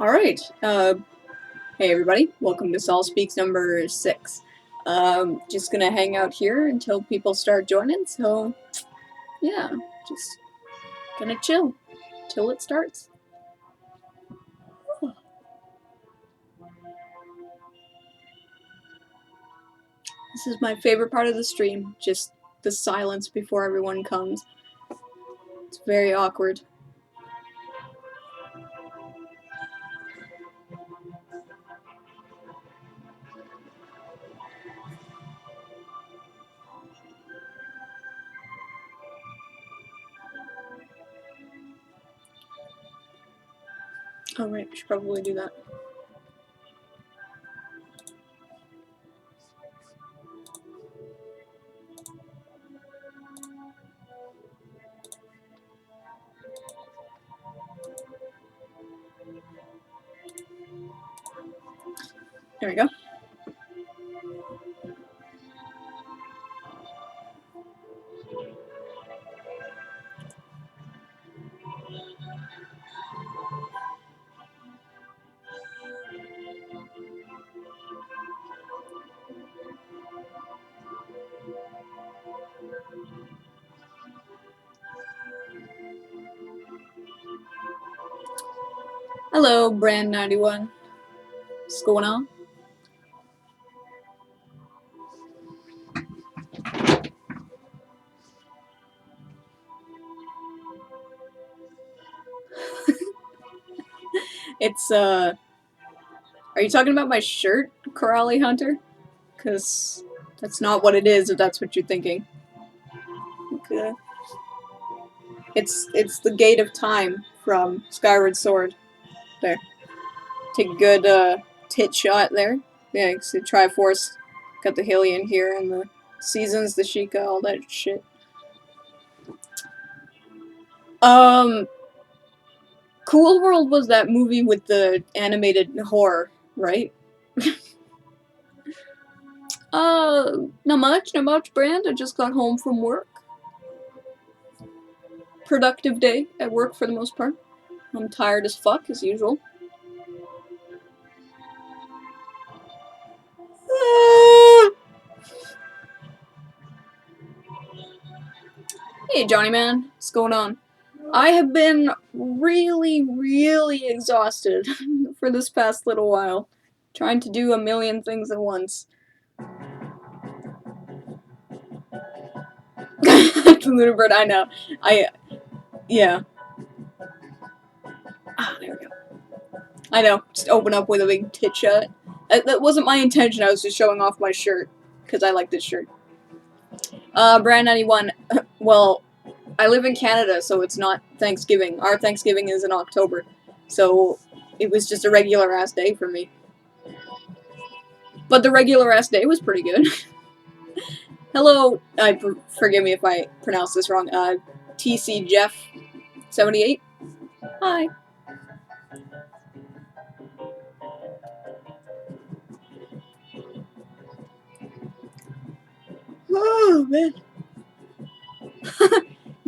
Alright, hey everybody, welcome to Sol Speaks number 6. Just gonna hang out here until people start joining, so yeah, just gonna chill till it starts. This is my favorite part of the stream, just the silence before everyone comes. It's very awkward. Oh right, I should probably do that. There we go. Hello, Brand91. What's going on? It's, are you talking about my shirt, Corrali Hunter? Because that's not what it is, if that's what you're thinking. Okay. It's the Gate of Time from Skyward Sword. There. Take a good, tit shot there. Yeah, you see Triforce. Got the Hylian here, and the Seasons, the Sheikah, all that shit. Cool World was that movie with the animated horror, right? Not much, Brand. I just got home from work. Productive day at work for the most part. I'm tired as fuck, as usual. Hey, Johnny man. What's going on? I have been really exhausted for this past little while. Trying to do a million things at once. Lunarbird, I know. Yeah. Ah, there we go. I know, just open up with a big tit shot. That wasn't my intention, I was just showing off my shirt. Because I like this shirt. Brand91, well, I live in Canada, so it's not Thanksgiving. Our Thanksgiving is in October. So, it was just a regular-ass day for me. But the regular-ass day was pretty good. Hello, forgive me if I pronounce this wrong, TC Jeff 78. Hi. Oh, man.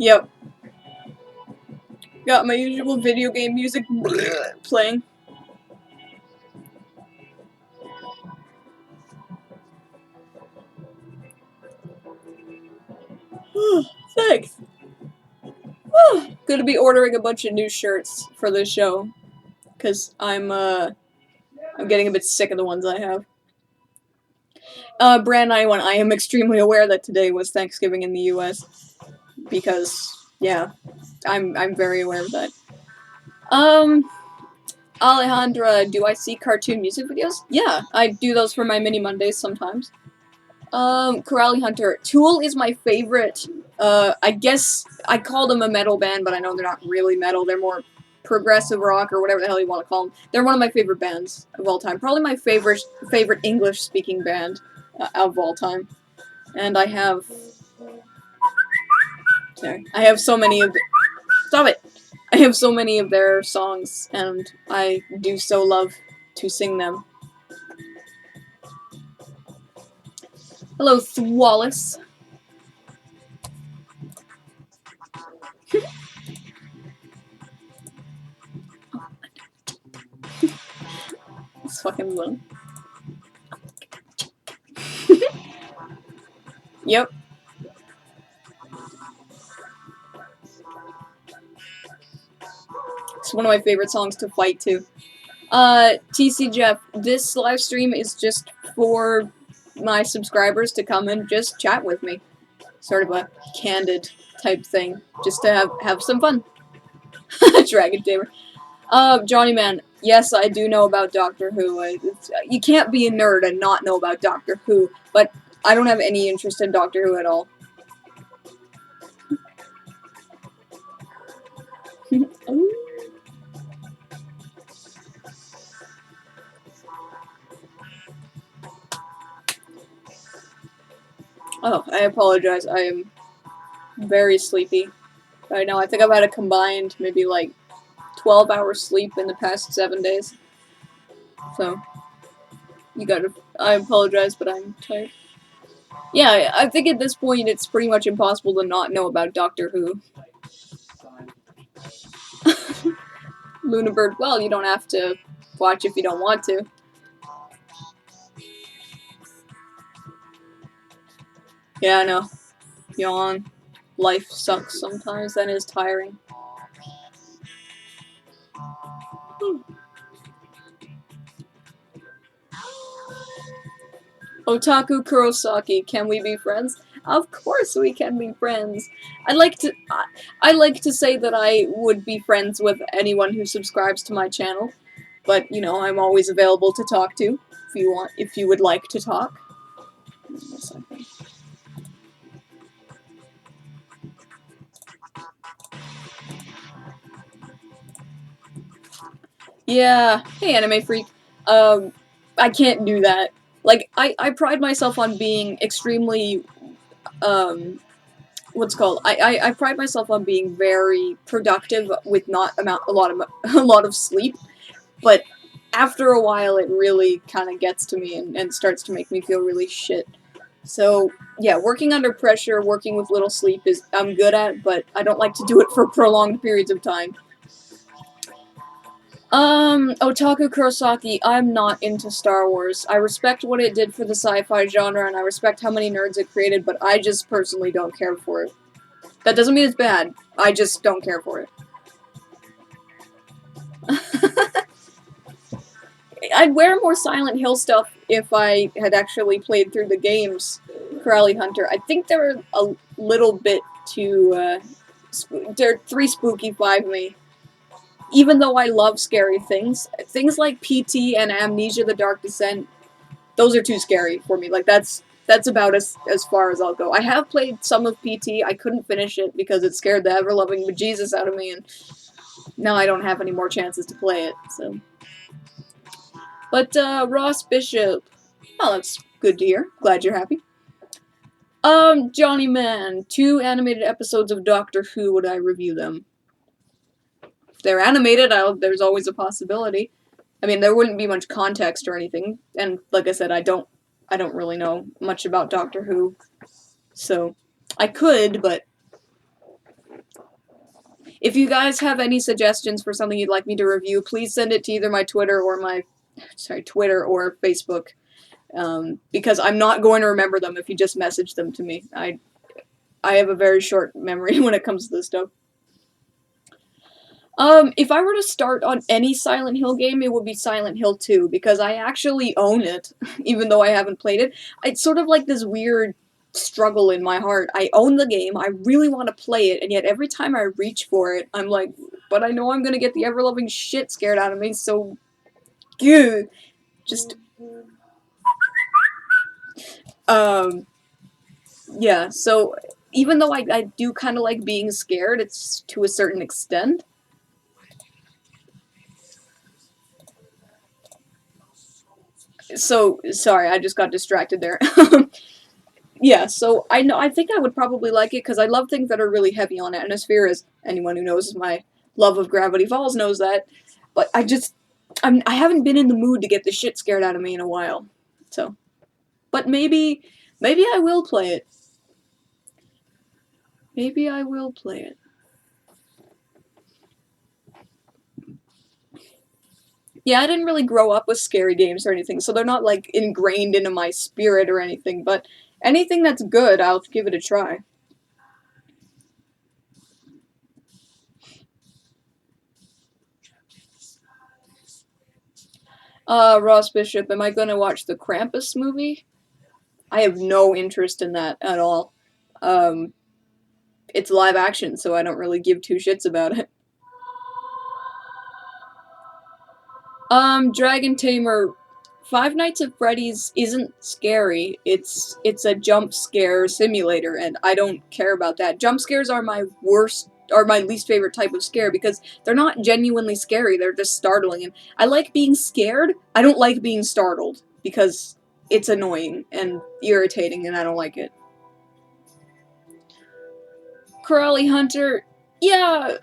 Yep. Got my usual video game music playing. Thanks. Gonna be ordering a bunch of new shirts for this show. Because I'm getting a bit sick of the ones I have. Brand91, I am extremely aware that today was Thanksgiving in the US. Because, yeah, I'm very aware of that. Alejandra, do I see cartoon music videos? Yeah, I do those for my Mini Mondays sometimes. Corrali Hunter. Tool is my favorite, I guess I call them a metal band, but I know they're not really metal, they're more progressive rock or whatever the hell you want to call them. They're one of my favorite bands of all time. Probably my favorite English-speaking band of all time. And I have... Sorry. I have so many of... Stop it! I have so many of their songs, and I do so love to sing them. Hello, Thwalis. fucking one. Yep. It's one of my favorite songs to fight to. TC Jeff, this live stream is just for my subscribers to come and just chat with me. Sort of a candid type thing. Just to have some fun. Dragon Tamer. Johnny Man, yes, I do know about Doctor Who. You can't be a nerd and not know about Doctor Who, but I don't have any interest in Doctor Who at all. Oh, I apologize. I am very sleepy right now. I think I've had a combined maybe like 12 hours sleep in the past 7 days. So, I apologize, but I'm tired. Yeah, I think at this point it's pretty much impossible to not know about Doctor Who. Lunabird, well, you don't have to watch if you don't want to. Yeah, I know. Yawn. Life sucks sometimes, that is tiring. Otaku Kurosaki, can we be friends? Of course we can be friends. I like to say that I would be friends with anyone who subscribes to my channel, but you know, I'm always available to talk to if you would like to talk. Yeah, hey anime freak. I can't do that. Like, I pride myself on being extremely, what's it called? I pride myself on being very productive with not a lot of sleep, but after a while it really kind of gets to me and starts to make me feel really shit. So, yeah, working under pressure, working with little sleep I'm good at, but I don't like to do it for prolonged periods of time. Otaku Kurosaki, I'm not into Star Wars. I respect what it did for the sci-fi genre, and I respect how many nerds it created, but I just personally don't care for it. That doesn't mean it's bad. I just don't care for it. I'd wear more Silent Hill stuff if I had actually played through the games, Corrally Hunter. I think they're a little bit too, they're 3 spooky 5 me. Even though I love scary things like PT and Amnesia the Dark Descent, those are too scary for me. Like, that's about as far as I'll go. I have played some of PT, I couldn't finish it because it scared the ever-loving bejesus out of me, and now I don't have any more chances to play it, so. But, Ross Bishop, well, that's good to hear. Glad you're happy. Johnny Man, 2 animated episodes of Doctor Who, would I review them? If they're animated, there's always a possibility. I mean, there wouldn't be much context or anything, and like I said, I don't really know much about Doctor Who, so I could, but if you guys have any suggestions for something you'd like me to review, please send it to either my Twitter or Twitter or Facebook, because I'm not going to remember them if you just message them to me. I have a very short memory when it comes to this stuff. If I were to start on any Silent Hill game, it would be Silent Hill 2, because I actually own it, even though I haven't played it. It's sort of like this weird struggle in my heart. I own the game, I really want to play it, and yet every time I reach for it, I'm like, but I know I'm gonna get the ever-loving shit scared out of me, so... Gah, just... Yeah, so even though I do kind of like being scared, it's to a certain extent. So, sorry, I just got distracted there. Yeah, so I think I would probably like it, because I love things that are really heavy on atmosphere, as anyone who knows my love of Gravity Falls knows that. But I haven't been in the mood to get the shit scared out of me in a while. So, but maybe I will play it. Maybe I will play it. Yeah, I didn't really grow up with scary games or anything, so they're not, like, ingrained into my spirit or anything, but anything that's good, I'll give it a try. Ross Bishop, am I gonna watch the Krampus movie? I have no interest in that at all. Um, it's live action, so I don't really give two shits about it. Dragon Tamer, Five Nights at Freddy's isn't scary. It's a jump scare simulator, and I don't care about that. Jump scares are my least favorite type of scare because they're not genuinely scary. They're just startling, and I like being scared. I don't like being startled because it's annoying and irritating, and I don't like it. Corrali Hunter, yeah,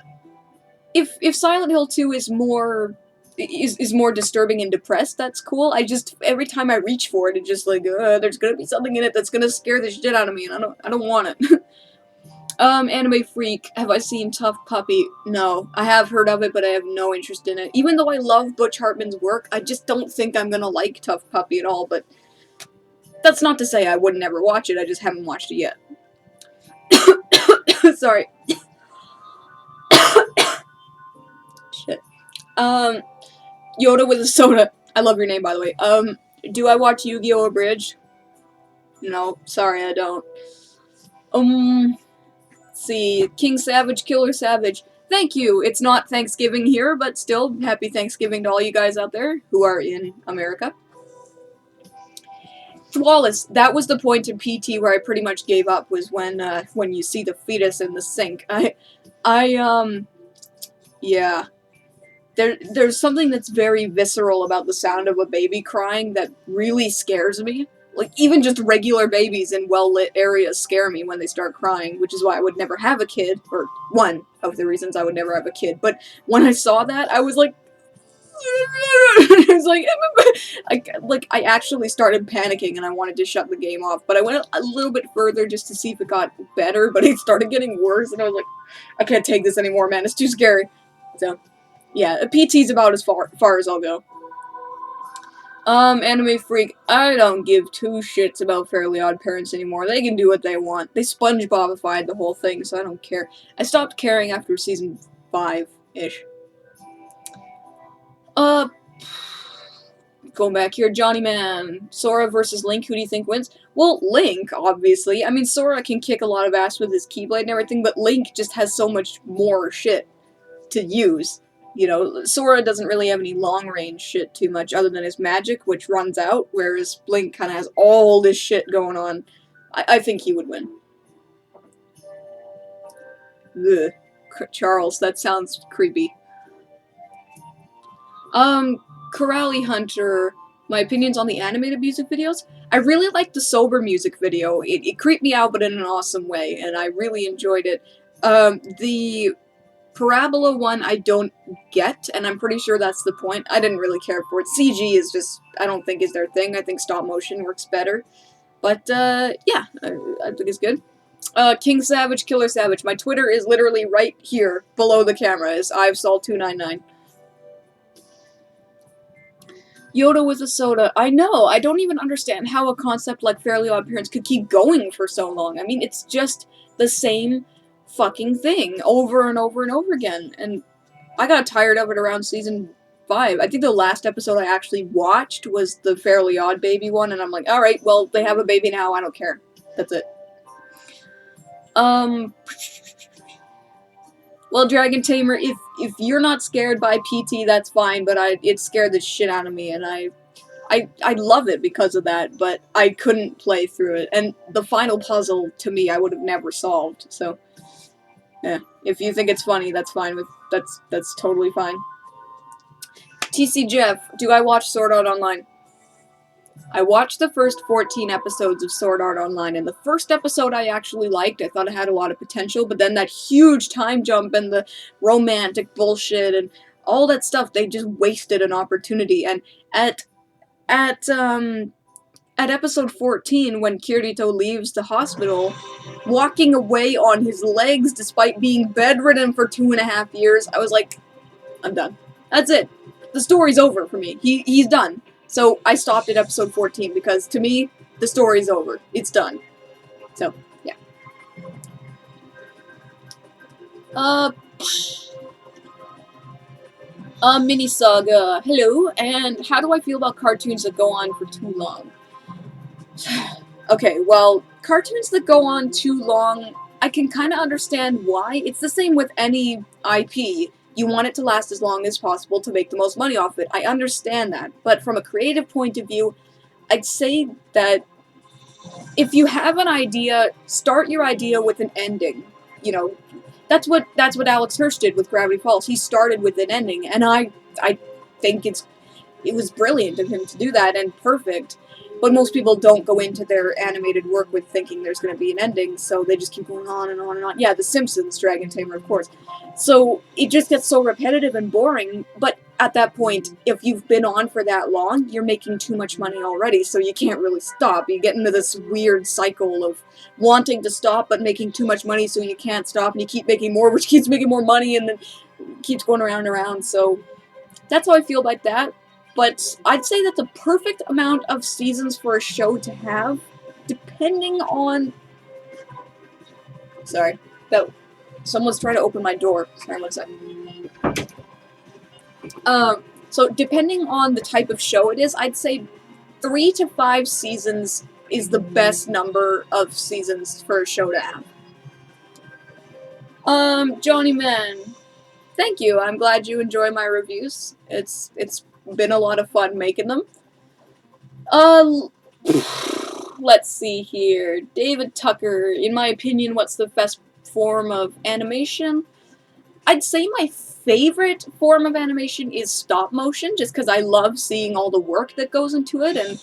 if Silent Hill 2 is more disturbing and depressed, that's cool. I just every time I reach for it, it's just like there's gonna be something in it that's gonna scare the shit out of me, and I don't want it. Anime Freak, have I seen Tough Puppy? No, I have heard of it, but I have no interest in it. Even though I love Butch Hartman's work, I just don't think I'm gonna like Tough Puppy at all. But that's not to say I would never watch it. I just haven't watched it yet. Sorry. Shit. Yoda with a soda. I love your name, by the way. Do I watch Yu-Gi-Oh! Abridged? No, sorry, I don't. Let's see. King Savage, Killer Savage. Thank you. It's not Thanksgiving here, but still, happy Thanksgiving to all you guys out there who are in America. Flawless. That was the point in PT where I pretty much gave up, was when you see the fetus in the sink. Yeah. There's something that's very visceral about the sound of a baby crying that really scares me. Like, even just regular babies in well-lit areas scare me when they start crying, which is why I would never have a kid, or one of the reasons I would never have a kid. But when I saw that, I was like... I was like, I actually started panicking and I wanted to shut the game off, but I went a little bit further just to see if it got better, but it started getting worse, and I was like, I can't take this anymore, man, it's too scary. So... yeah, a PT's about as far as I'll go. Anime Freak, I don't give two shits about Fairly Odd Parents anymore. They can do what they want. They SpongeBobified the whole thing, so I don't care. I stopped caring after season 5-ish. Going back here, Johnny Man. Sora versus Link, who do you think wins? Well, Link, obviously. I mean, Sora can kick a lot of ass with his Keyblade and everything, but Link just has so much more shit to use. You know, Sora doesn't really have any long-range shit too much other than his magic, which runs out, whereas Link kind of has all this shit going on. I think he would win. Ugh. Charles, that sounds creepy. Corrali Hunter, my opinions on the animated music videos? I really liked the sober music video. It creeped me out, but in an awesome way, and I really enjoyed it. The Parabola one I don't get, and I'm pretty sure that's the point. I didn't really care for it. CG is just, I don't think is their thing. I think stop motion works better. But, yeah, I think it's good. King Savage, Killer Savage. My Twitter is literally right here, below the camera, is EyeofSol299. Yoda with a soda. I know, I don't even understand how a concept like Fairly Odd Parents could keep going for so long. I mean, it's just the same fucking thing over and over and over again, and I got tired of it around season 5. I think the last episode I actually watched was the Fairly Odd Baby one, and I'm like, alright, well, they have a baby now, I don't care. That's it. Well, Dragon Tamer, if you're not scared by PT, that's fine, but it scared the shit out of me, and I love it because of that, but I couldn't play through it, and the final puzzle, to me, I would have never solved, so... yeah, if you think it's funny, that's fine with, that's totally fine. TC Jeff, do I watch Sword Art Online? I watched the first 14 episodes of Sword Art Online, and the first episode I actually liked. I thought it had a lot of potential, but then that huge time jump and the romantic bullshit and all that stuff, they just wasted an opportunity. And at episode 14, when Kirito leaves the hospital, walking away on his legs despite being bedridden for 2.5 years, I was like, I'm done. That's it. the story's over for me. He's done. So I stopped at episode 14 because to me, the story's over. It's done. So, yeah. Mini Saga. Hello, and how do I feel about cartoons that go on for too long? Okay, well, cartoons that go on too long, I can kind of understand why. It's the same with any IP. You want it to last as long as possible to make the most money off it. I understand that. But from a creative point of view, I'd say that if you have an idea, start your idea with an ending. You know, that's what Alex Hirsch did with Gravity Falls. He started with an ending, and I think it was brilliant of him to do that and perfect. But most people don't go into their animated work with thinking there's going to be an ending, so they just keep going on and on and on. Yeah, The Simpsons, Dragon Tamer, of course. So it just gets so repetitive and boring, but at that point, if you've been on for that long, you're making too much money already, so you can't really stop. You get into this weird cycle of wanting to stop, but making too much money so you can't stop, and you keep making more, which keeps making more money, and then keeps going around and around, so that's how I feel about that. But I'd say that the perfect amount of seasons for a show to have, depending on... Sorry, that someone's trying to open my door. Sorry, one second. So depending on the type of show it is, I'd say 3 to 5 seasons is the best number of seasons for a show to have. Johnny Man, thank you. I'm glad you enjoy my reviews. It's been a lot of fun making them. Let's see here. David Tucker, in my opinion, what's the best form of animation? I'd say my favorite form of animation is stop motion, just because I love seeing all the work that goes into it, and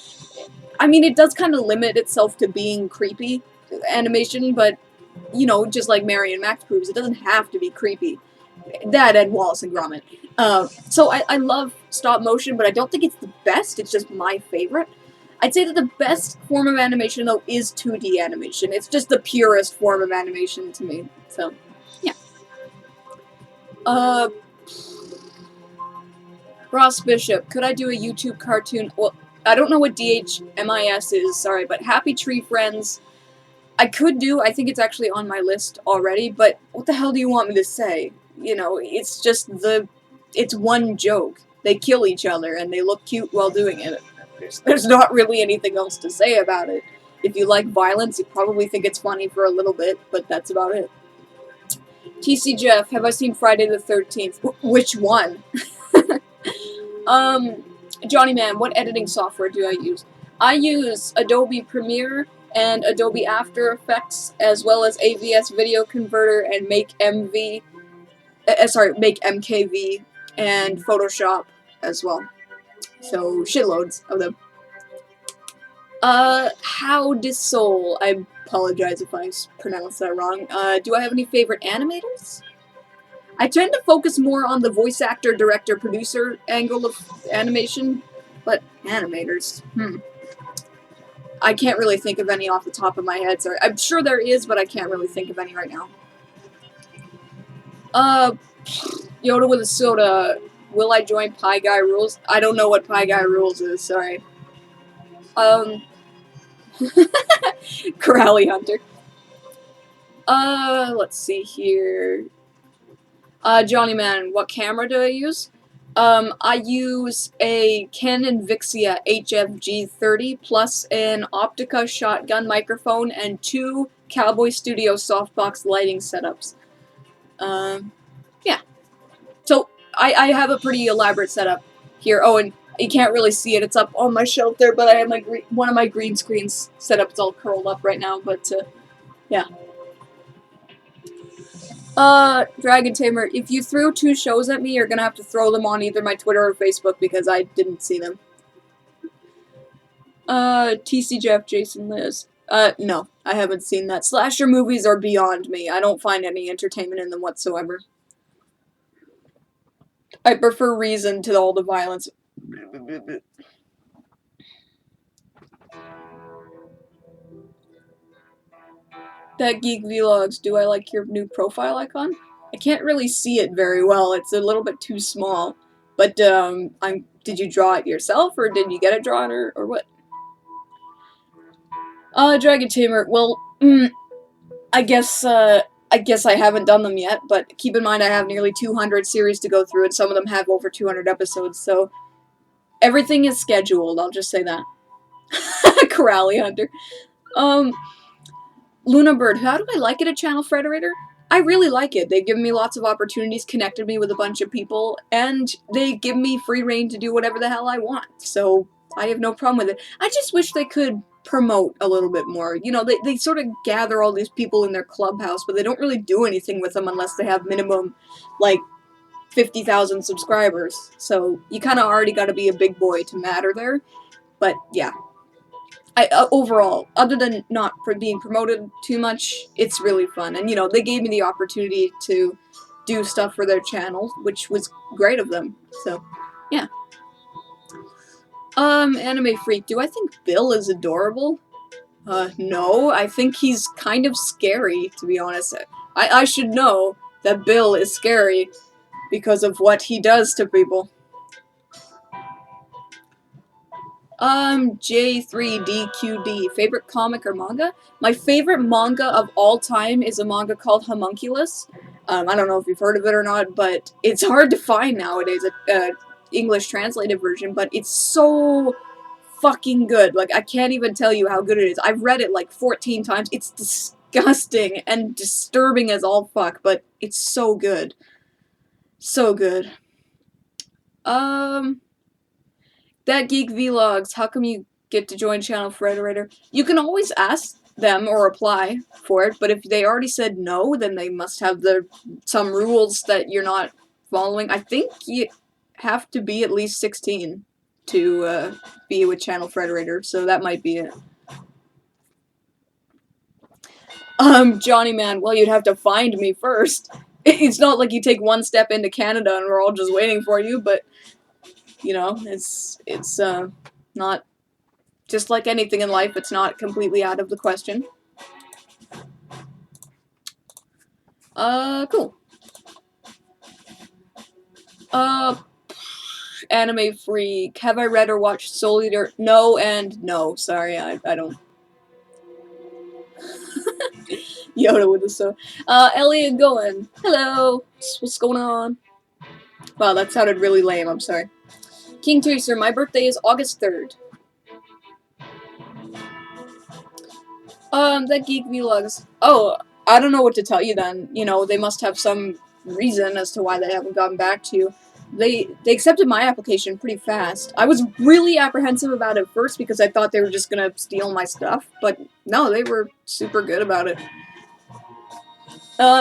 I mean, it does kind of limit itself to being creepy animation, but, you know, just like Mary and Max proves, it doesn't have to be creepy. That and Wallace and Gromit. So I love stop motion, but I don't think it's the best, it's just my favorite. I'd say that the best form of animation, though, is 2D animation. It's just the purest form of animation to me, so, yeah. Ross Bishop, could I do a YouTube cartoon? Well, I don't know what DHMIS is, sorry, but Happy Tree Friends, I could do, I think it's actually on my list already, but what the hell do you want me to say? You know, it's just it's one joke. They kill each other, and they look cute while doing it. There's not really anything else to say about it. If you like violence, you probably think it's funny for a little bit, but that's about it. TC Jeff, have I seen Friday the 13th? Which one? Johnny Man, what editing software do I use? I use Adobe Premiere and Adobe After Effects, as well as AVS Video Converter and Make MKV and Photoshop as well. So, shitloads of them. EyeofSol. I apologize if I pronounced that wrong. Do I have any favorite animators? I tend to focus more on the voice actor, director, producer angle of animation, but animators, I can't really think of any off the top of my head, sorry. I'm sure there is, but I can't really think of any right now. Yoda with a soda. Will I join Pie Guy Rules? I don't know what Pie Guy Rules is, sorry. Corrally Hunter. Let's see here. Johnny Man, what camera do I use? I use a Canon Vixia HFG30 plus an Optica shotgun microphone and 2 Cowboy Studio softbox lighting setups. Yeah. So, I have a pretty elaborate setup here. Oh, and you can't really see it. It's up on my shelf there, but I have my one of my green screens set up. It's all curled up right now, but, yeah. Dragon Tamer, if you threw 2 shows at me, you're gonna have to throw them on either my Twitter or Facebook because I didn't see them. TC Jeff, Jason Liz. No, I haven't seen that. Slasher movies are beyond me. I don't find any entertainment in them whatsoever. I prefer Reason to all the violence. That Geek Vlogs, do I like your new profile icon? I can't really see it very well, it's a little bit too small, But, did you draw it yourself, or did you get it drawn, or what? Dragon Tamer, well, I guess I haven't done them yet, but keep in mind I have nearly 200 series to go through, and some of them have over 200 episodes, so everything is scheduled, I'll just say that. Corrally Hunter. Luna Bird, how do I like it at Channel Frederator? I really like it. They've given me lots of opportunities, connected me with a bunch of people, and they give me free reign to do whatever the hell I want, so I have no problem with it. I just wish they could promote a little bit more. You know, they sort of gather all these people in their clubhouse, but they don't really do anything with them unless they have minimum, like, 50,000 subscribers. So you kind of already got to be a big boy to matter there. But yeah, overall, other than not being promoted too much, it's really fun. And you know, they gave me the opportunity to do stuff for their channel, which was great of them. So yeah. Anime Freak, do I think Bill is adorable? No, I think he's kind of scary, to be honest. I should know that Bill is scary because of what he does to people. J3DQD, favorite comic or manga? My favorite manga of all time is a manga called Homunculus. I don't know if you've heard of it or not, but it's hard to find nowadays, a English translated version, but it's so fucking good. Like, I can't even tell you how good it is. I've read it like 14 times. It's disgusting and disturbing as all fuck, but it's so good. So good. That Geek Vlogs, how come you get to join Channel Frederator? You can always ask them or apply for it, but if they already said no, then they must have some rules that you're not following. I think you have to be at least 16 to be with Channel Frederator, so that might be it. Johnny Man, well, you'd have to find me first. It's not like you take one step into Canada and we're all just waiting for you, but you know, it's not, just like anything in life, it's not completely out of the question. Cool. Anime Freak, have I read or watched Soul Eater? No and no, sorry, I don't. Yoda with the so. Elliot going, hello, what's going on? Wow, that sounded really lame, I'm sorry. King Tracer, my birthday is August 3rd. That Geek Vlogs. Oh, I don't know what to tell you then. You know, they must have some reason as to why they haven't gotten back to you. They accepted my application pretty fast. I was really apprehensive about it first because I thought they were just gonna steal my stuff, but no, they were super good about it.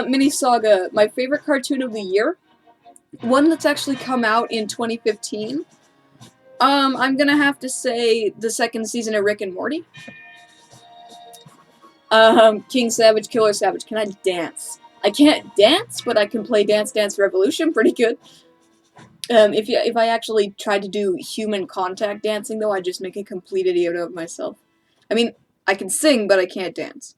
Mini Saga, my favorite cartoon of the year. One that's actually come out in 2015. I'm gonna have to say the second season of Rick and Morty. King Savage, Killer Savage, can I dance? I can't dance, but I can play Dance Dance Revolution pretty good. If I actually tried to do human contact dancing, though, I'd just make a complete idiot of myself. I mean, I can sing, but I can't dance.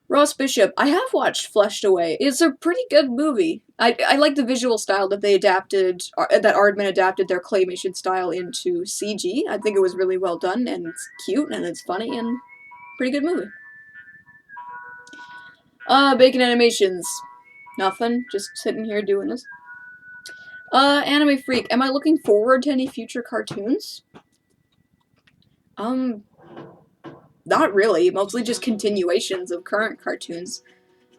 Ross Bishop, I have watched Fleshed Away. It's a pretty good movie. I like the visual style that they adapted, that Aardman adapted their claymation style into CG. I think it was really well done, and it's cute, and it's funny, and pretty good movie. Bacon Animations. Nothing, just sitting here doing this. Anime Freak, am I looking forward to any future cartoons? Not really, mostly just continuations of current cartoons.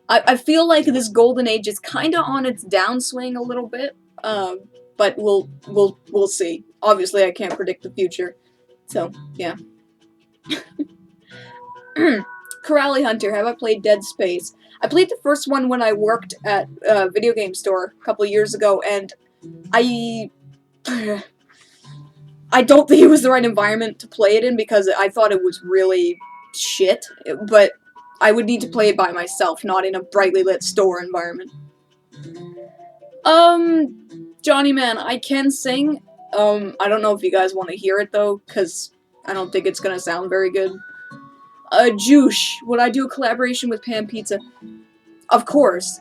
I feel like this golden age is kinda on its downswing a little bit, but we'll see. Obviously, I can't predict the future, so, yeah. Corrally Hunter, have I played Dead Space? I played the first one when I worked at a video game store a couple years ago, and I don't think it was the right environment to play it in because I thought it was really shit, but I would need to play it by myself, not in a brightly lit store environment. Johnny Man, I can sing. I don't know if you guys want to hear it though, because I don't think it's gonna sound very good. Juice, would I do a collaboration with Pan Pizza? Of course.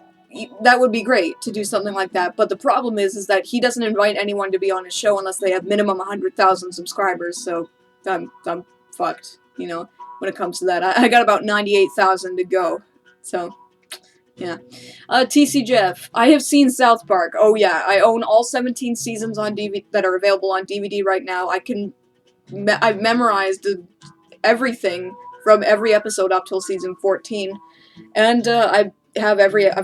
that would be great to do something like that, but the problem is that he doesn't invite anyone to be on his show unless they have minimum 100,000 subscribers, so I'm fucked, you know, when it comes to that. I got about 98,000 to go, so, yeah. TC Jeff, I have seen South Park. Oh yeah, I own all 17 seasons on DVD that are available on DVD right now. I've memorized everything from every episode up till season 14, and I've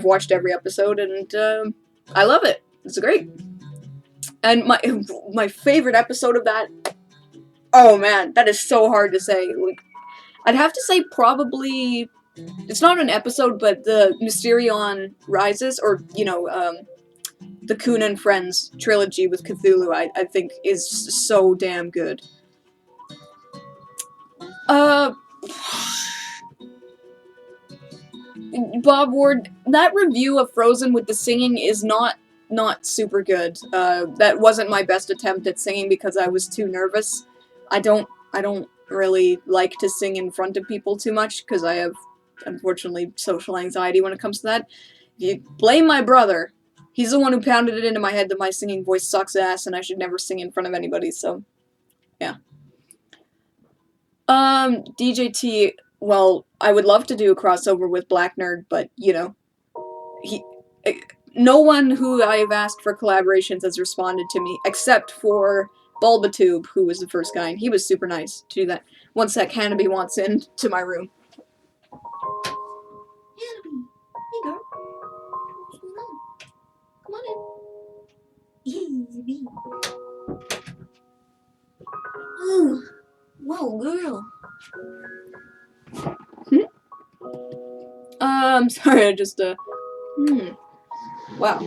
watched every episode, and I love it. It's great. And my favorite episode of that, oh man, that is so hard to say. Like, I'd have to say probably, it's not an episode, but the Mysterion Rises, or, you know, the Coon and Friends trilogy with Cthulhu, I think is so damn good. Bob Ward, that review of Frozen with the singing is not super good. That wasn't my best attempt at singing because I was too nervous. I don't really like to sing in front of people too much because I have, unfortunately, social anxiety when it comes to that. You blame my brother. He's the one who pounded it into my head that my singing voice sucks ass and I should never sing in front of anybody, so, yeah. DJT, well, I would love to do a crossover with Black Nerd, but, you know, no one who I've asked for collaborations has responded to me, except for Bulbatube, who was the first guy, and he was super nice to do that. One sec, Hannibal wants in to my room. Hannibal, hey girl, what's going on? Come on in. Easy. Oh, whoa, girl. Sorry, I just, wow.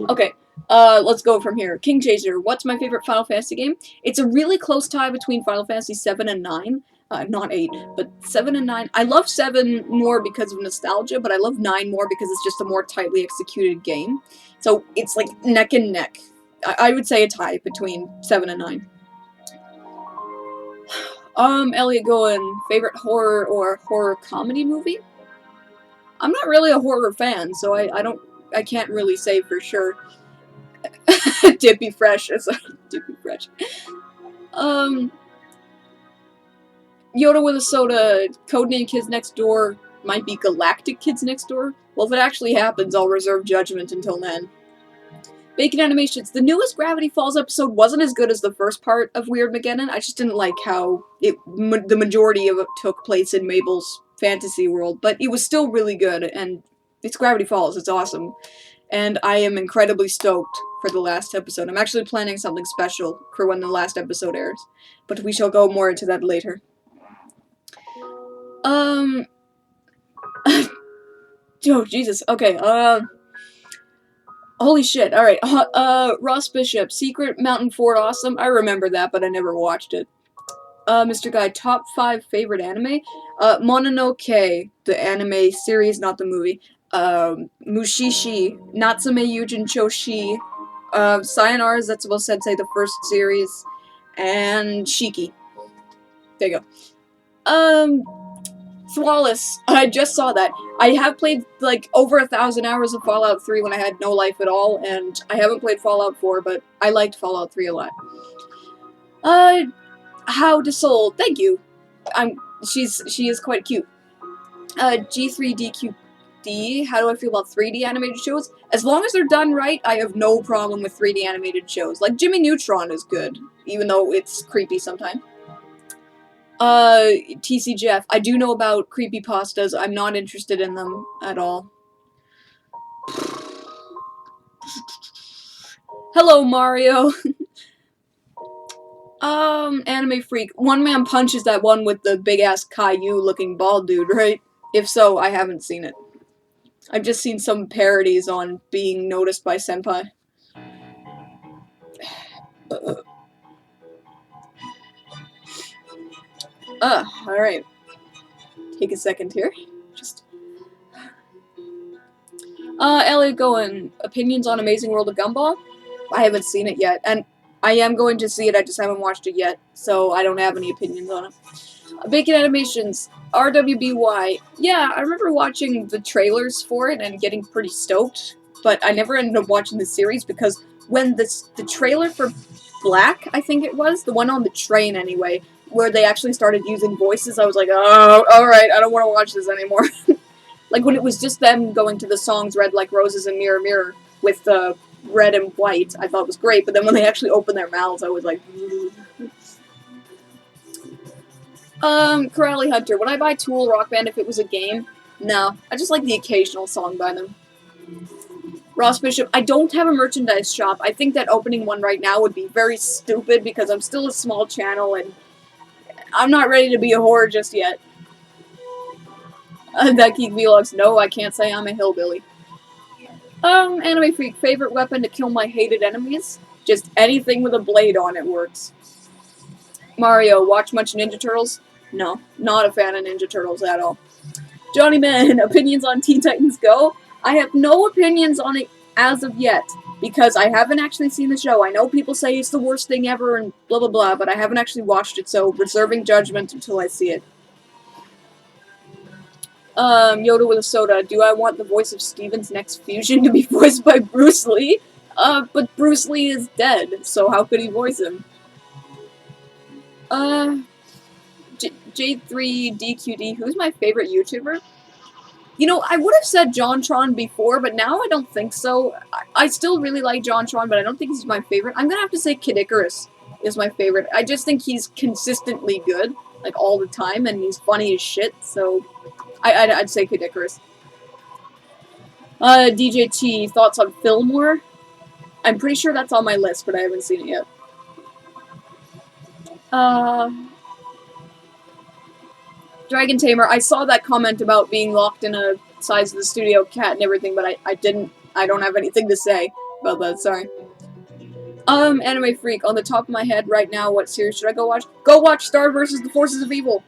Okay, let's go from here. King Chaser, what's my favorite Final Fantasy game? It's a really close tie between Final Fantasy 7 and 9. Not 8, but 7 and 9. I love 7 more because of nostalgia, but I love 9 more because it's just a more tightly executed game. So it's like neck and neck. I would say a tie between 7 and 9. Elliot going, favorite horror or horror comedy movie? I'm not really a horror fan, so I can't really say for sure. Dippy Fresh, Dippy Fresh. Yoda with a soda, Codename Kids Next Door might be Galactic Kids Next Door. Well, if it actually happens, I'll reserve judgment until then. Bacon Animations. The newest Gravity Falls episode wasn't as good as the first part of Weird Mageddon. I just didn't like how the majority of it took place in Mabel's fantasy world, but it was still really good, and it's Gravity Falls. It's awesome. And I am incredibly stoked for the last episode. I'm actually planning something special for when the last episode airs, but we shall go more into that later. Oh, Jesus. Okay, holy shit. Alright, Ross Bishop. Secret Mountain Fort Awesome. I remember that, but I never watched it. Mr. Guy, top 5 favorite anime? Mononoke, the anime series, not the movie. Mushishi, Natsume Yujin Choshi, Sayonara Zetsubo Sensei, the first series, and Shiki. There you go. Flawless. I just saw that. I have played, like, over 1,000 hours of Fallout 3 when I had no life at all, and I haven't played Fallout 4, but I liked Fallout 3 a lot. How to Soul. Thank you. She is quite cute. G3DQD. How do I feel about 3D animated shows? As long as they're done right, I have no problem with 3D animated shows. Like, Jimmy Neutron is good, even though it's creepy sometimes. TC Jeff, I do know about creepypastas. I'm not interested in them at all. Hello, Mario. Anime Freak. One Man Punch is that one with the big-ass Caillou-looking bald dude, right? If so, I haven't seen it. I've just seen some parodies on being noticed by Senpai. Alright. Take a second here. Just... Elliot going, opinions on Amazing World of Gumball? I haven't seen it yet, and I am going to see it, I just haven't watched it yet, so I don't have any opinions on it. Bacon Animations, RWBY. Yeah, I remember watching the trailers for it and getting pretty stoked, but I never ended up watching the series because when the trailer for Black, I think it was, the one on the train anyway, where they actually started using voices, I was like, oh, alright, I don't want to watch this anymore. Like when it was just them going to the songs Red Like Roses and Mirror Mirror with the red and white, I thought it was great, but then when they actually opened their mouths, I was like, Corrally Hunter. Would I buy Tool Rock Band if it was a game? No. I just like the occasional song by them. Ross Bishop. I don't have a merchandise shop. I think that opening one right now would be very stupid because I'm still a small channel and I'm not ready to be a whore just yet. That Geek Vlogs. No, I can't say I'm a hillbilly. Anime Freak. Favorite weapon to kill my hated enemies? Just anything with a blade on it works. Mario. Watch much Ninja Turtles? No. Not a fan of Ninja Turtles at all. Johnny Man, opinions on Teen Titans Go? I have no opinions on it as of yet, because I haven't actually seen the show. I know people say it's the worst thing ever and blah blah blah, but I haven't actually watched it, so reserving judgment until I see it. Yoda with a soda. Do I want the voice of Steven's next fusion to be voiced by Bruce Lee? But Bruce Lee is dead, so how could he voice him? J3DQD, who's my favorite YouTuber? You know, I would have said JonTron before, but now I don't think so. I still really like JonTron, but I don't think he's my favorite. I'm gonna have to say Kid Icarus is my favorite. I just think he's consistently good, like, all the time, and he's funny as shit, so I'd say Kid Icarus. DJT, thoughts on Fillmore? I'm pretty sure that's on my list, but I haven't seen it yet. Dragon Tamer, I saw that comment about being locked in a size of the studio cat and everything, but I don't have anything to say about that, sorry. Anime Freak, on the top of my head right now, what series should I go watch? Go watch Star vs. the Forces of Evil!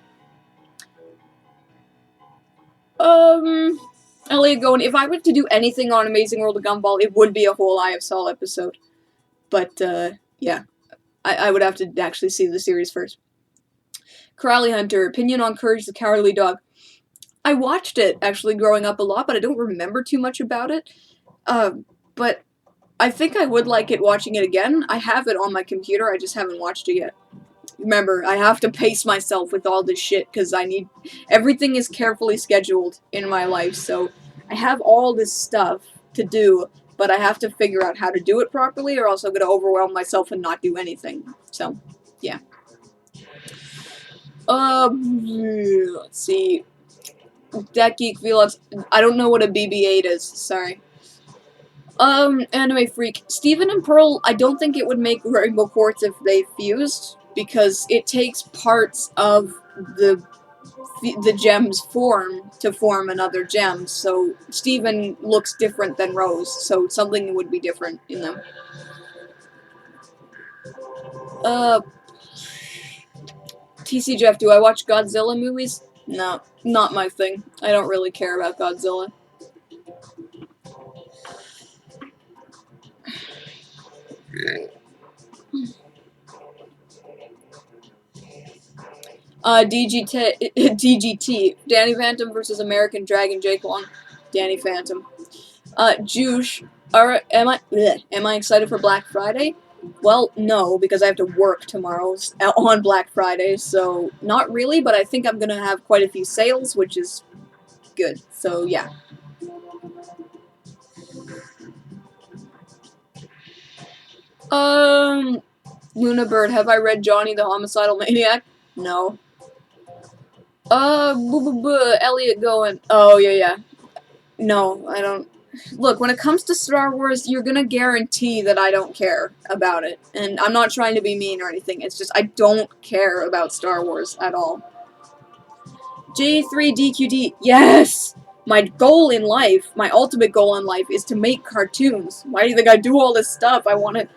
Elliot going, if I were to do anything on Amazing World of Gumball, it would be a whole EyeofSol episode. But, yeah. I would have to actually see the series first. Corrally Hunter, opinion on Courage the Cowardly Dog. I watched it, actually, growing up a lot, but I don't remember too much about it. But I think I would like it watching it again. I have it on my computer, I just haven't watched it yet. Remember, I have to pace myself with all this shit, because everything is carefully scheduled in my life, so I have all this stuff to do, but I have to figure out how to do it properly, or else I'm going to overwhelm myself and not do anything. So, yeah. Let's see. That Geek Vlogs. I don't know what a BB-8 is, sorry. Anime Freak. Steven and Pearl, I don't think it would make Rainbow Quartz if they fused, because it takes parts of the gem's form to form another gem, so Steven looks different than Rose, so something would be different in them. TC Jeff, do I watch Godzilla movies? No, not my thing. I don't really care about Godzilla. DGT. Danny Phantom versus American Dragon Jake Long. Danny Phantom. Juice. Am I excited for Black Friday? Well, no, because I have to work tomorrow on Black Friday, so not really, but I think I'm gonna have quite a few sales, which is good, so yeah. Luna Bird, have I read Johnny the Homicidal Maniac? No. Elliot going, oh, yeah. No, I don't. Look, when it comes to Star Wars, you're gonna guarantee that I don't care about it. And I'm not trying to be mean or anything, it's just I don't care about Star Wars at all. J3DQD, yes! My goal in life, my ultimate goal in life, is to make cartoons. Why do you think I do all this stuff? I want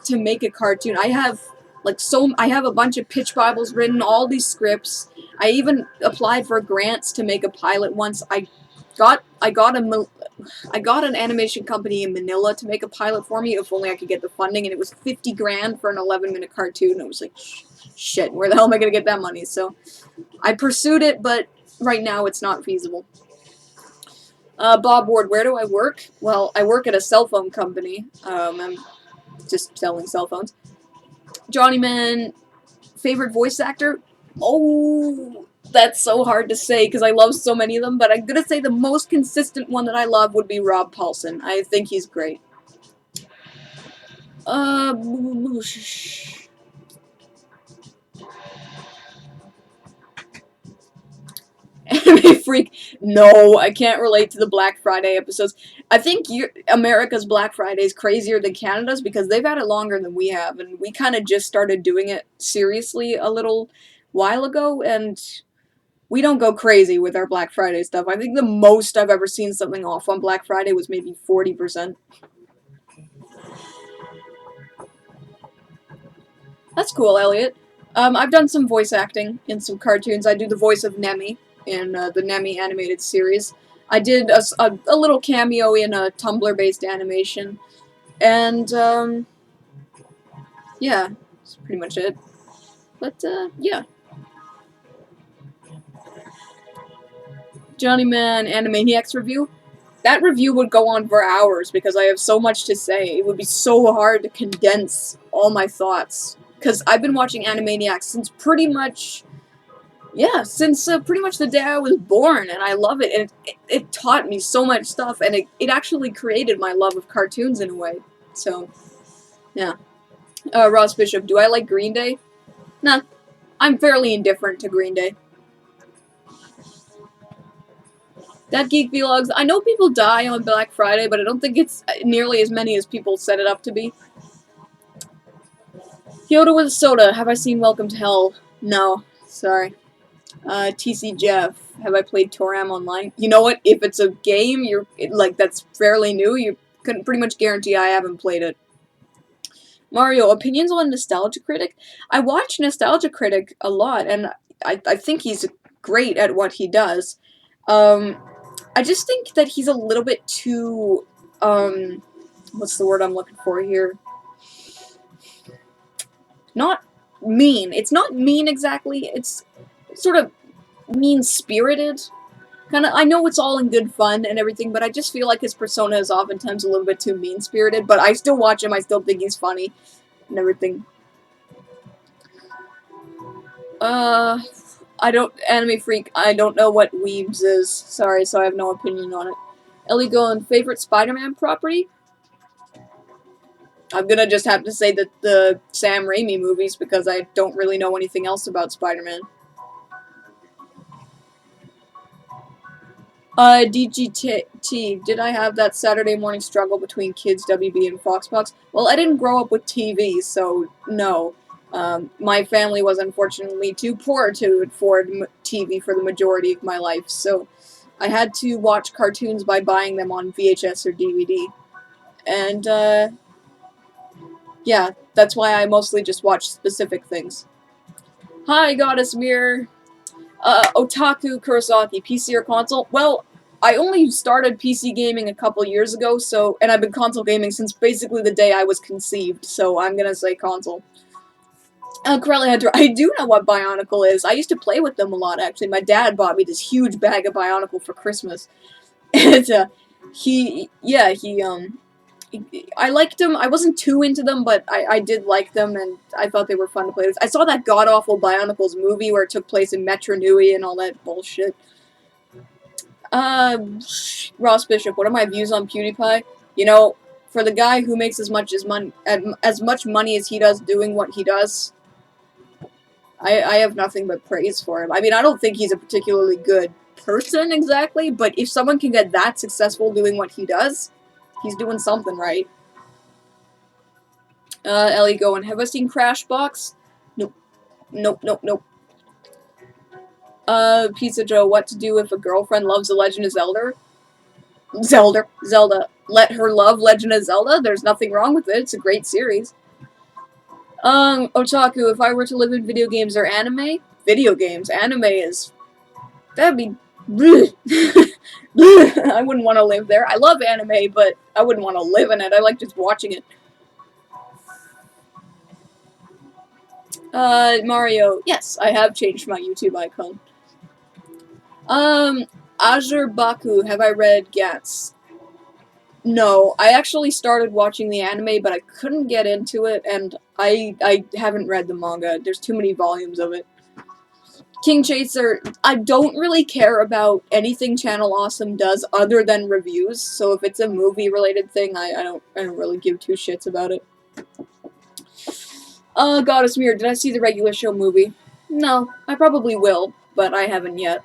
to make a cartoon. I have a bunch of pitch Bibles written, all these scripts. I even applied for grants to make a pilot once. I got an animation company in Manila to make a pilot for me. If only I could get the funding, and it was 50 grand for an 11-minute cartoon. I was like, shit, where the hell am I gonna get that money? So I pursued it, but right now it's not feasible. Bob Ward, where do I work? Well, I work at a cell phone company. I'm just selling cell phones. Johnny Man, favorite voice actor? Oh, that's so hard to say because I love so many of them, but I'm gonna say the most consistent one that I love would be Rob Paulson. I think he's great. Anime freak. No, I can't relate to the Black Friday episodes. I think America's Black Friday is crazier than Canada's because they've had it longer than we have, and we kind of just started doing it seriously a little while ago, and we don't go crazy with our Black Friday stuff. I think the most I've ever seen something off on Black Friday was maybe 40%. That's cool, Elliot. I've done some voice acting in some cartoons. I do the voice of Nemi in the Nemi animated series. I did a little cameo in a Tumblr-based animation. And, yeah, that's pretty much it. But, yeah. Johnny Man Animaniacs review. That review would go on for hours because I have so much to say. It would be so hard to condense all my thoughts. Because I've been watching Animaniacs since pretty much... Yeah, since pretty much the day I was born, and I love it. And it taught me so much stuff, and it actually created my love of cartoons in a way. So, yeah. Ross Bishop, do I like Green Day? Nah, I'm fairly indifferent to Green Day. That Geek Vlogs, I know people die on Black Friday, but I don't think it's nearly as many as people set it up to be. Yoda with a soda, have I seen Welcome to Hell? No, sorry. TC Jeff, have I played Toram Online? You know what, if it's a game, that's fairly new, you can pretty much guarantee I haven't played it. Mario, opinions on Nostalgia Critic? I watch Nostalgia Critic a lot, and I think he's great at what he does. I just think that he's a little bit too, what's the word I'm looking for here? Not mean. It's not mean exactly, it's sort of mean-spirited. I know it's all in good fun and everything, but I just feel like his persona is oftentimes a little bit too mean-spirited, but I still watch him, I still think he's funny and everything. Anime Freak, I don't know what Weebs is. Sorry, so I have no opinion on it. Ellie Golan, favorite Spider-Man property? I'm gonna just have to say that the Sam Raimi movies, because I don't really know anything else about Spider-Man. DGT, did I have that Saturday morning struggle between Kids, WB, and Foxbox? Well, I didn't grow up with TV, so no. My family was unfortunately too poor to afford TV for the majority of my life, so I had to watch cartoons by buying them on VHS or DVD. And, yeah, that's why I mostly just watch specific things. Hi, Goddess Mirror. Otaku Kurosaki, PC or console? Well, I only started PC gaming a couple years ago, and I've been console gaming since basically the day I was conceived, so I'm gonna say console. Corelli Hunter, I do know what Bionicle is. I used to play with them a lot, actually. My dad bought me this huge bag of Bionicle for Christmas. And, I liked them. I wasn't too into them, but I did like them, and I thought they were fun to play with. I saw that god-awful Bionicles movie where it took place in Metro Nui and all that bullshit. Ross Bishop, what are my views on PewDiePie? You know, for the guy who makes as much money as he does doing what he does, I have nothing but praise for him. I mean, I don't think he's a particularly good person, exactly, but if someone can get that successful doing what he does, he's doing something right. Ellie going, have I seen Crashbox? Nope. Nope. Pizza Joe, what to do if a girlfriend loves The Legend of Zelda? Zelda. Let her love Legend of Zelda? There's nothing wrong with it. It's a great series. Otaku, if I were to live in video games or anime? Video games. Anime is... That'd be... I wouldn't want to live there. I love anime, but I wouldn't want to live in it. I like just watching it. Mario. Yes, I have changed my YouTube icon. Azure Baku. Have I read Gats? No, I actually started watching the anime, but I couldn't get into it, and I haven't read the manga. There's too many volumes of it. King Chaser, I don't really care about anything Channel Awesome does other than reviews, so if it's a movie-related thing, I don't really give two shits about it. Goddess Mirror, did I see the regular show movie? No, I probably will, but I haven't yet.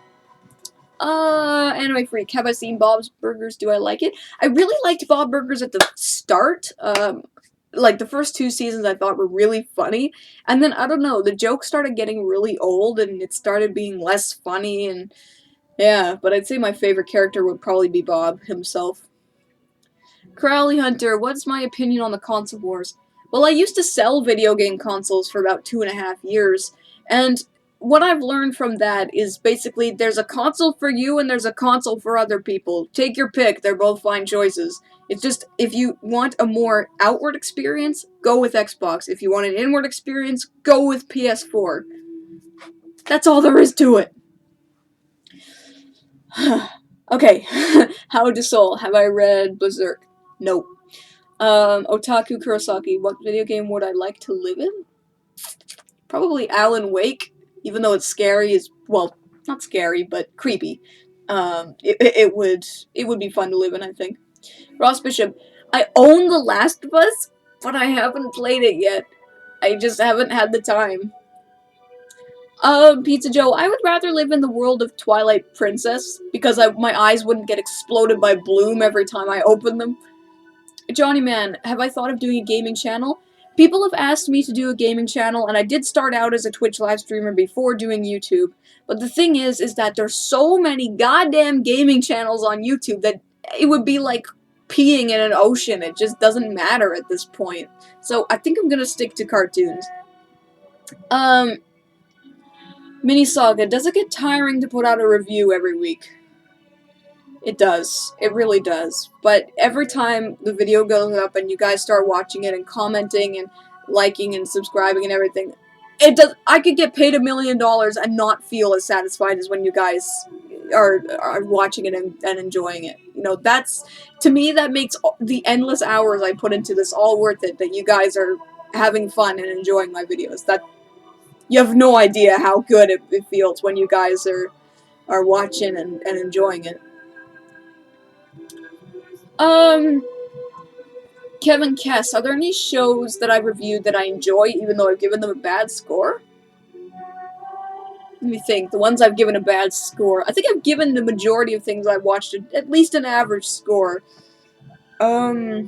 Anime Freak, have I seen Bob's Burgers? Do I like it? I really liked Bob Burgers at the start. Like, the first 2 seasons I thought were really funny, and then, I don't know, the jokes started getting really old, and it started being less funny, and yeah, but I'd say my favorite character would probably be Bob himself. Crowley Hunter, what's my opinion on the console wars? Well, I used to sell video game consoles for about 2.5 years, and what I've learned from that is basically there's a console for you and there's a console for other people. Take your pick, they're both fine choices. It's just, if you want a more outward experience, go with Xbox. If you want an inward experience, go with PS4. That's all there is to it. Okay, EyeofSol, have I read Berserk? Nope. Otaku Kurosaki, what video game would I like to live in? Probably Alan Wake, even though it's scary, well, not scary, but creepy. It would be fun to live in, I think. Ross Bishop, I own The Last of Us, but I haven't played it yet. I just haven't had the time. Pizza Joe, I would rather live in the world of Twilight Princess, because my eyes wouldn't get exploded by bloom every time I open them. Johnny Man, have I thought of doing a gaming channel? People have asked me to do a gaming channel, and I did start out as a Twitch live streamer before doing YouTube. But the thing is that there's so many goddamn gaming channels on YouTube that it would be like peeing in an ocean. It just doesn't matter at this point. So I think I'm gonna stick to cartoons. Mini Saga, does it get tiring to put out a review every week? It does. It really does. But every time the video goes up and you guys start watching it and commenting and liking and subscribing and everything, it does. I could get paid $1 million and not feel as satisfied as when you guys are watching it and enjoying it. You know, that's, to me, that makes the endless hours I put into this all worth it, that you guys are having fun and enjoying my videos. That, you have no idea how good it feels when you guys are watching and enjoying it. Kevin Kess, are there any shows that I've reviewed that I enjoy, even though I've given them a bad score? Let me think. The ones I've given a bad score. I think I've given the majority of things I've watched at least an average score. No,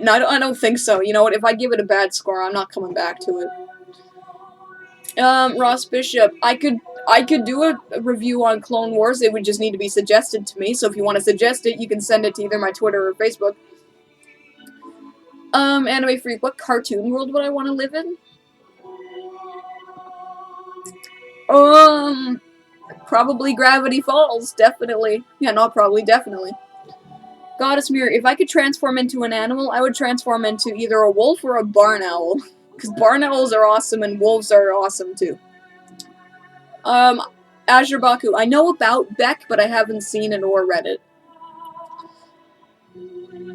I don't think so. You know what? If I give it a bad score, I'm not coming back to it. Ross Bishop, I could do a review on Clone Wars. It would just need to be suggested to me. So if you want to suggest it, you can send it to either my Twitter or Facebook. Anime Freak, what cartoon world would I want to live in? Probably Gravity Falls, definitely. Yeah, not probably, definitely. Goddess Mirror, if I could transform into an animal, I would transform into either a wolf or a barn owl. Because barn owls are awesome and wolves are awesome too. Azure Baku, I know about Beck, but I haven't seen it or read it.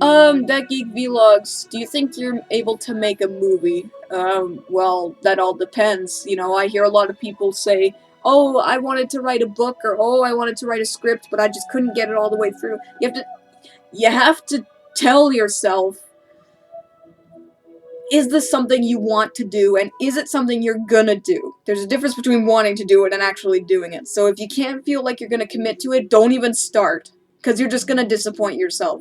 That Geek Vlogs, do you think you're able to make a movie? Well, that all depends. You know, I hear a lot of people say, oh, I wanted to write a book, or oh, I wanted to write a script, but I just couldn't get it all the way through. You have to tell yourself, is this something you want to do, and is it something you're gonna do? There's a difference between wanting to do it and actually doing it. So if you can't feel like you're gonna commit to it, don't even start, because you're just gonna disappoint yourself.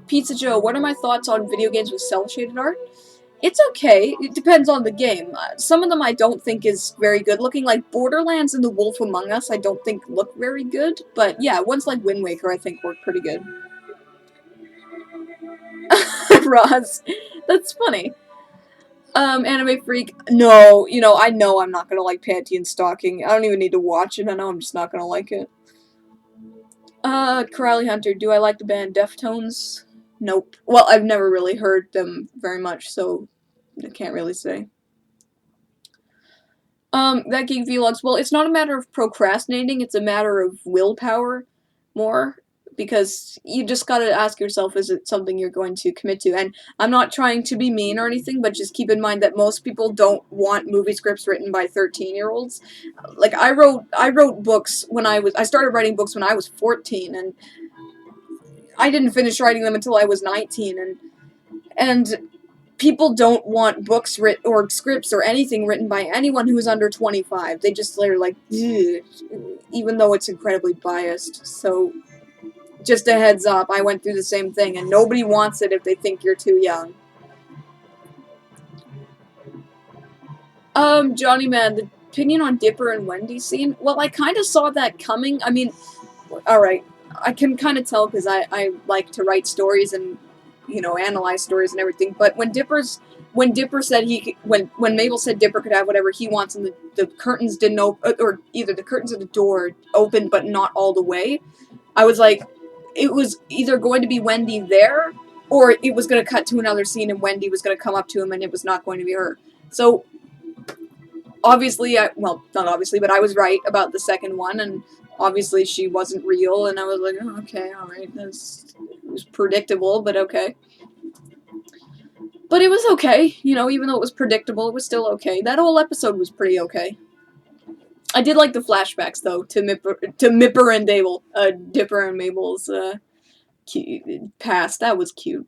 Pizza Joe, what are my thoughts on video games with cel-shaded art? It's okay. It depends on the game. Some of them I don't think is very good looking, like Borderlands and The Wolf Among Us I don't think look very good, but yeah, ones like Wind Waker I think work pretty good. Ross, that's funny. Anime freak. No, I know I'm not gonna like Panty and Stalking. I don't even need to watch it. I know I'm just not gonna like it. Corrally Hunter. Do I like the band Deftones? Nope. Well, I've never really heard them very much, so I can't really say. That Geek Vlogs. Well, it's not a matter of procrastinating. It's a matter of willpower, more. Because you just gotta ask yourself, is it something you're going to commit to? And I'm not trying to be mean or anything, but just keep in mind that most people don't want movie scripts written by 13-year-olds. Like, I wrote books I started writing books when I was 14, and I didn't finish writing them until I was 19, and people don't want books written or scripts or anything written by anyone who's under 25. They just are like, ugh, even though it's incredibly biased. So, just a heads up, I went through the same thing, and nobody wants it if they think you're too young. Johnny Man, the opinion on Dipper and Wendy scene? Well, I kind of saw that coming. I mean, alright, I can kind of tell because I like to write stories and, analyze stories and everything, but when Dipper said when Mabel said Dipper could have whatever he wants and the curtains didn't open, or either the curtains or the door opened but not all the way, I was like, it was either going to be Wendy there, or it was going to cut to another scene and Wendy was going to come up to him and it was not going to be her. So, obviously, well, not obviously, but I was right about the second one, and obviously she wasn't real, and I was like, oh, okay, alright, it was predictable, but okay. But it was okay, even though it was predictable, it was still okay. That whole episode was pretty okay. I did like the flashbacks, though, to Mipper and Dipper and Mabel's, past. That was cute.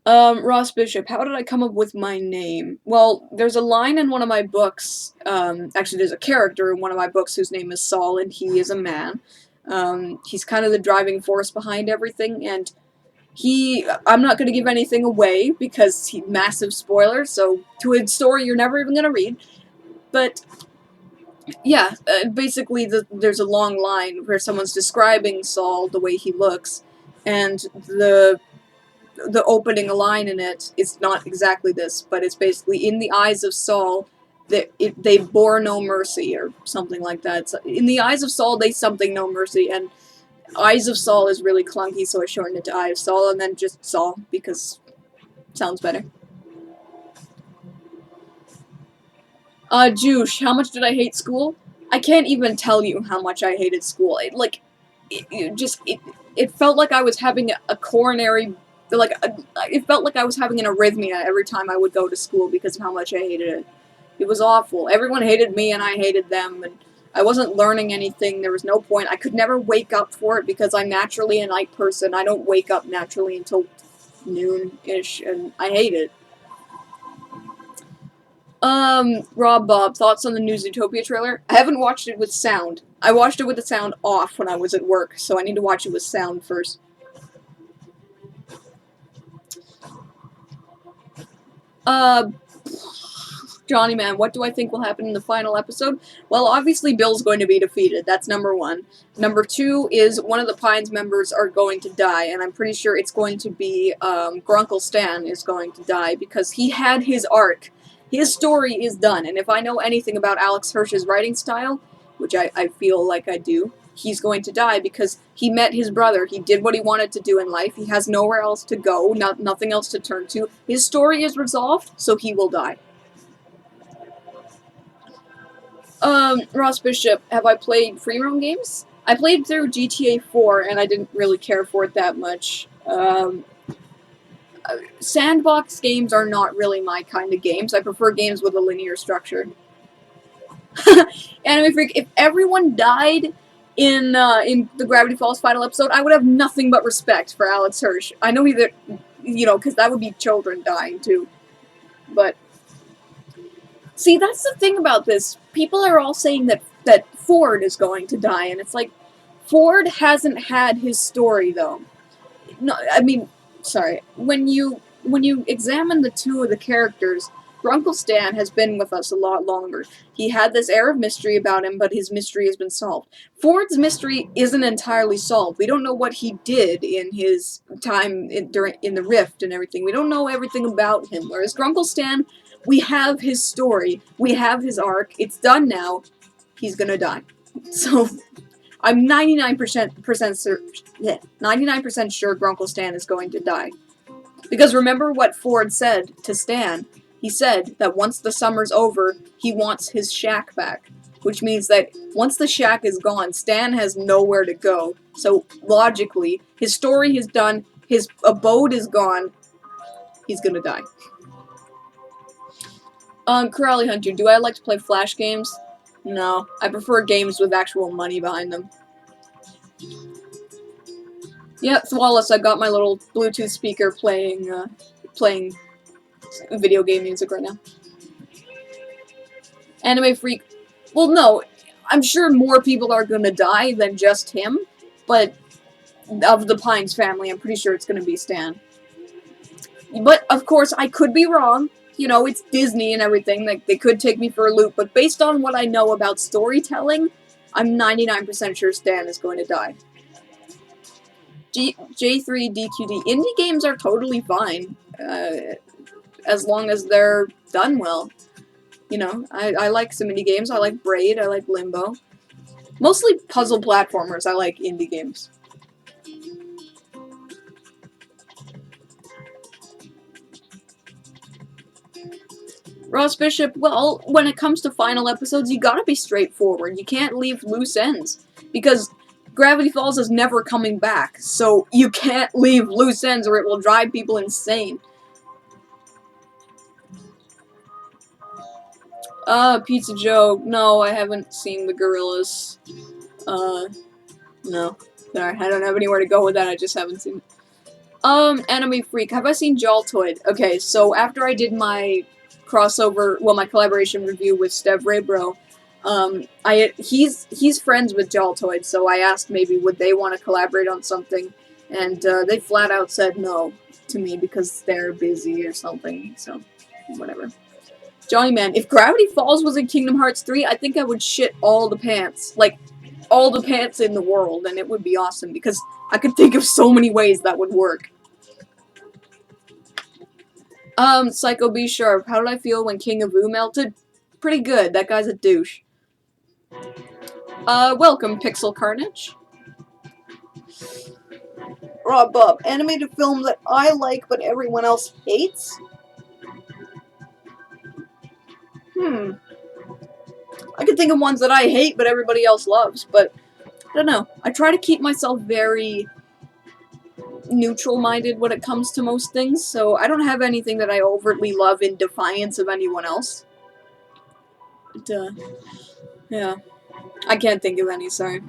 Ross Bishop, how did I come up with my name? Well, there's a line in one of my books, actually there's a character in one of my books whose name is Sol, and he is a man. He's kind of the driving force behind everything, and I'm not going to give anything away, because massive spoiler, so to a story you're never even going to read, but yeah, basically there's a long line where someone's describing Sol, the way he looks, and the opening line in it is not exactly this, but it's basically, in the eyes of Sol, they bore no mercy, or something like that. So, in the eyes of Sol, they something no mercy, and Eyes of Sol is really clunky, so I shortened it to Eye of Sol, and then just Sol, because it sounds better. Juice, how much did I hate school? I can't even tell you how much I hated school. It felt like I was having a coronary, it felt like I was having an arrhythmia every time I would go to school because of how much I hated it. It was awful. Everyone hated me and I hated them, and I wasn't learning anything. There was no point. I could never wake up for it because I'm naturally a night person. I don't wake up naturally until noon-ish, and I hate it. Rob Bob, thoughts on the new Zootopia trailer? I haven't watched it with sound. I watched it with the sound off when I was at work, so I need to watch it with sound first. Johnny Man, what do I think will happen in the final episode? Well, obviously Bill's going to be defeated. That's number one. Number two is one of the Pines members are going to die, and I'm pretty sure it's going to be, Grunkle Stan is going to die, because he had his arc. His story is done, and if I know anything about Alex Hirsch's writing style, which I feel like I do, he's going to die because he met his brother. He did what he wanted to do in life. He has nowhere else to go, nothing else to turn to. His story is resolved, so he will die. Ross Bishop, have I played free roam games? I played through GTA 4, and I didn't really care for it that much. Sandbox games are not really my kind of games. I prefer games with a linear structure. Anime Freak, if everyone died in the Gravity Falls final episode, I would have nothing but respect for Alex Hirsch. I know because that would be children dying, too. But see, that's the thing about this. People are all saying that Ford is going to die, and it's like, Ford hasn't had his story, though. No, I mean, sorry. When you examine the two of the characters, Grunkle Stan has been with us a lot longer. He had this air of mystery about him, but his mystery has been solved. Ford's mystery isn't entirely solved. We don't know what he did in his time in the Rift and everything. We don't know everything about him. Whereas Grunkle Stan, we have his story. We have his arc. It's done now. He's gonna die. So, I'm 99% sure, 99% sure Grunkle Stan is going to die. Because remember what Ford said to Stan? He said that once the summer's over, he wants his shack back. Which means that once the shack is gone, Stan has nowhere to go. So, logically, his story is done, his abode is gone, he's gonna die. Corrali Hunter, do I like to play Flash games? No, I prefer games with actual money behind them. Yeah, Wallace, I got my little Bluetooth speaker playing video game music right now. Anime Freak. Well, no, I'm sure more people are gonna die than just him, but of the Pines family, I'm pretty sure it's gonna be Stan. But, of course, I could be wrong. You know, it's Disney and everything, like, they could take me for a loop, but based on what I know about storytelling, I'm 99% sure Stan is going to die. J3DQD. Indie games are totally fine, as long as they're done well. You know, I like some indie games. I like Braid, I like Limbo. Mostly puzzle platformers, I like indie games. Ross Bishop, well, when it comes to final episodes, you gotta be straightforward. You can't leave loose ends. Because Gravity Falls is never coming back, so you can't leave loose ends or it will drive people insane. Pizza Joe, no, I haven't seen the Gorillas. No. Sorry, I don't have anywhere to go with that, I just haven't seen it. Anime Freak, have I seen Jaltoid? Okay, so after I did my crossover, well, my collaboration review with Stev Raybro, he's friends with Jaltoid, so I asked maybe would they want to collaborate on something, and they flat out said no to me because they're busy or something, so whatever. Johnny Man, if Gravity Falls was in Kingdom Hearts 3, I think I would shit all the pants, like, all the pants in the world, and it would be awesome, because I could think of so many ways that would work. Psycho B Sharp, how did I feel when King of Ooh melted? Pretty good, that guy's a douche. Welcome, Pixel Carnage. Rob Bob, animated film that I like but everyone else hates? I can think of ones that I hate but everybody else loves, but I don't know. I try to keep myself very neutral-minded when it comes to most things, so I don't have anything that I overtly love in defiance of anyone else. But, yeah. I can't think of any, sorry.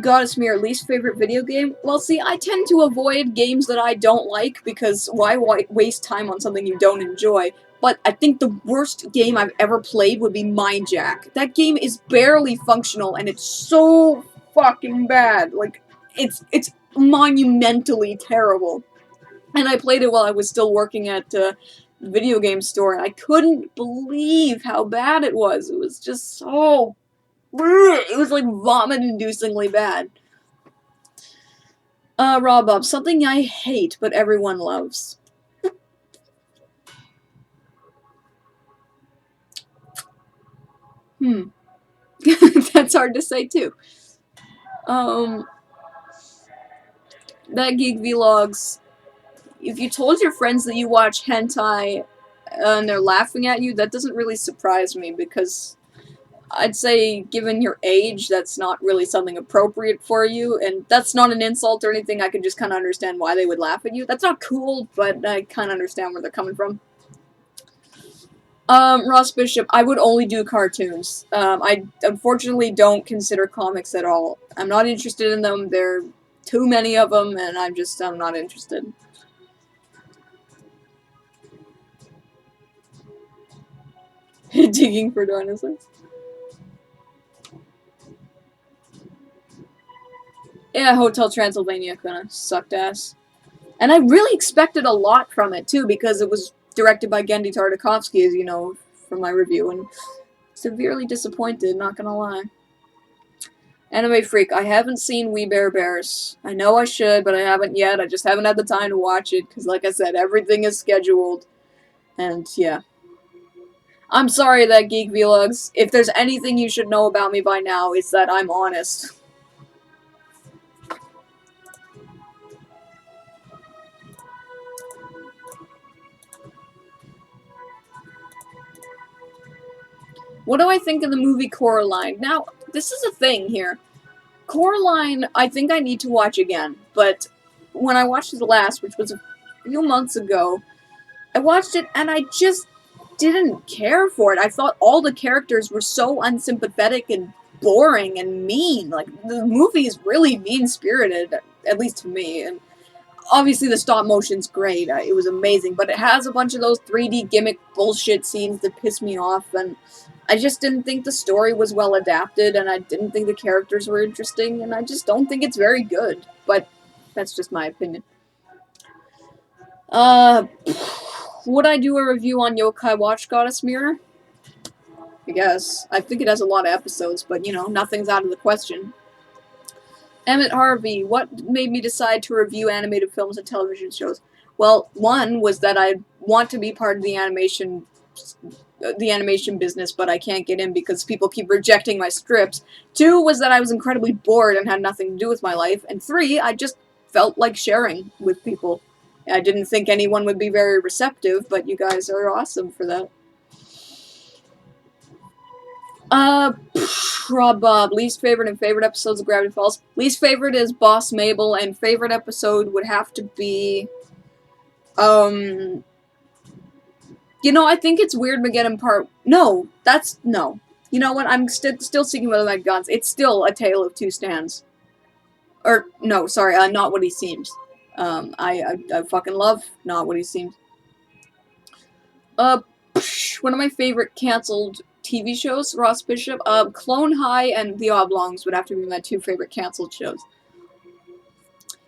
Goddess Mirror, least favorite video game? Well, see, I tend to avoid games that I don't like, because why waste time on something you don't enjoy? But I think the worst game I've ever played would be Mindjack. That game is barely functional, and it's so fucking bad. Like, it's monumentally terrible. And I played it while I was still working at the video game store, and I couldn't believe how bad it was. It was just so... It was like vomit-inducingly bad. Rob Bob, something I hate but everyone loves. That's hard to say too. That Geek Vlogs. If you told your friends that you watch hentai and they're laughing at you, that doesn't really surprise me, because I'd say, given your age, that's not really something appropriate for you, and that's not an insult or anything. I can just kind of understand why they would laugh at you. That's not cool, but I kind of understand where they're coming from. Ross Bishop, I would only do cartoons. I unfortunately don't consider comics at all. I'm not interested in them. There are too many of them, and I'm not interested. Digging for dinosaurs. Yeah, Hotel Transylvania kinda sucked ass. And I really expected a lot from it, too, because it was directed by Genndy Tartakovsky, as you know from my review, and severely disappointed, not gonna lie. Anime Freak, I haven't seen We Bare Bears. I know I should, but I haven't yet. I just haven't had the time to watch it, because like I said, everything is scheduled. And, yeah. I'm sorry that Geek Vlogs. If there's anything you should know about me by now, it's that I'm honest. What do I think of the movie Coraline? Now, this is a thing here. Coraline, I think I need to watch again, but when I watched it last, which was a few months ago, I watched it and I just didn't care for it. I thought all the characters were so unsympathetic and boring and mean. Like, the movie is really mean-spirited, at least to me, and obviously the stop motion's great. It was amazing, but it has a bunch of those 3D gimmick bullshit scenes that piss me off, and I just didn't think the story was well adapted, and I didn't think the characters were interesting, and I just don't think it's very good. But that's just my opinion. Uh, would I do a review on Yokai Watch Goddess Mirror? I guess. I think it has a lot of episodes, but you know, nothing's out of the question. Emmett Harvey, what made me decide to review animated films and television shows? Well, one was that I want to be part of the animation business, but I can't get in because people keep rejecting my scripts. Two was that I was incredibly bored and had nothing to do with my life. And three, I just felt like sharing with people. I didn't think anyone would be very receptive, but you guys are awesome for that. Rob Bob, least favorite and favorite episodes of Gravity Falls. Least favorite is Boss Mabel, and favorite episode would have to be, you know, I think it's Weird Mageddon Part... No, that's... No. You know what? I'm still sticking with my guns. It's still A Tale of Two Stands. Or, no, sorry, Not What He Seems. I fucking love Not What He Seems. One of my favorite canceled TV shows, Ross Bishop, Clone High and The Oblongs would have to be my two favorite canceled shows.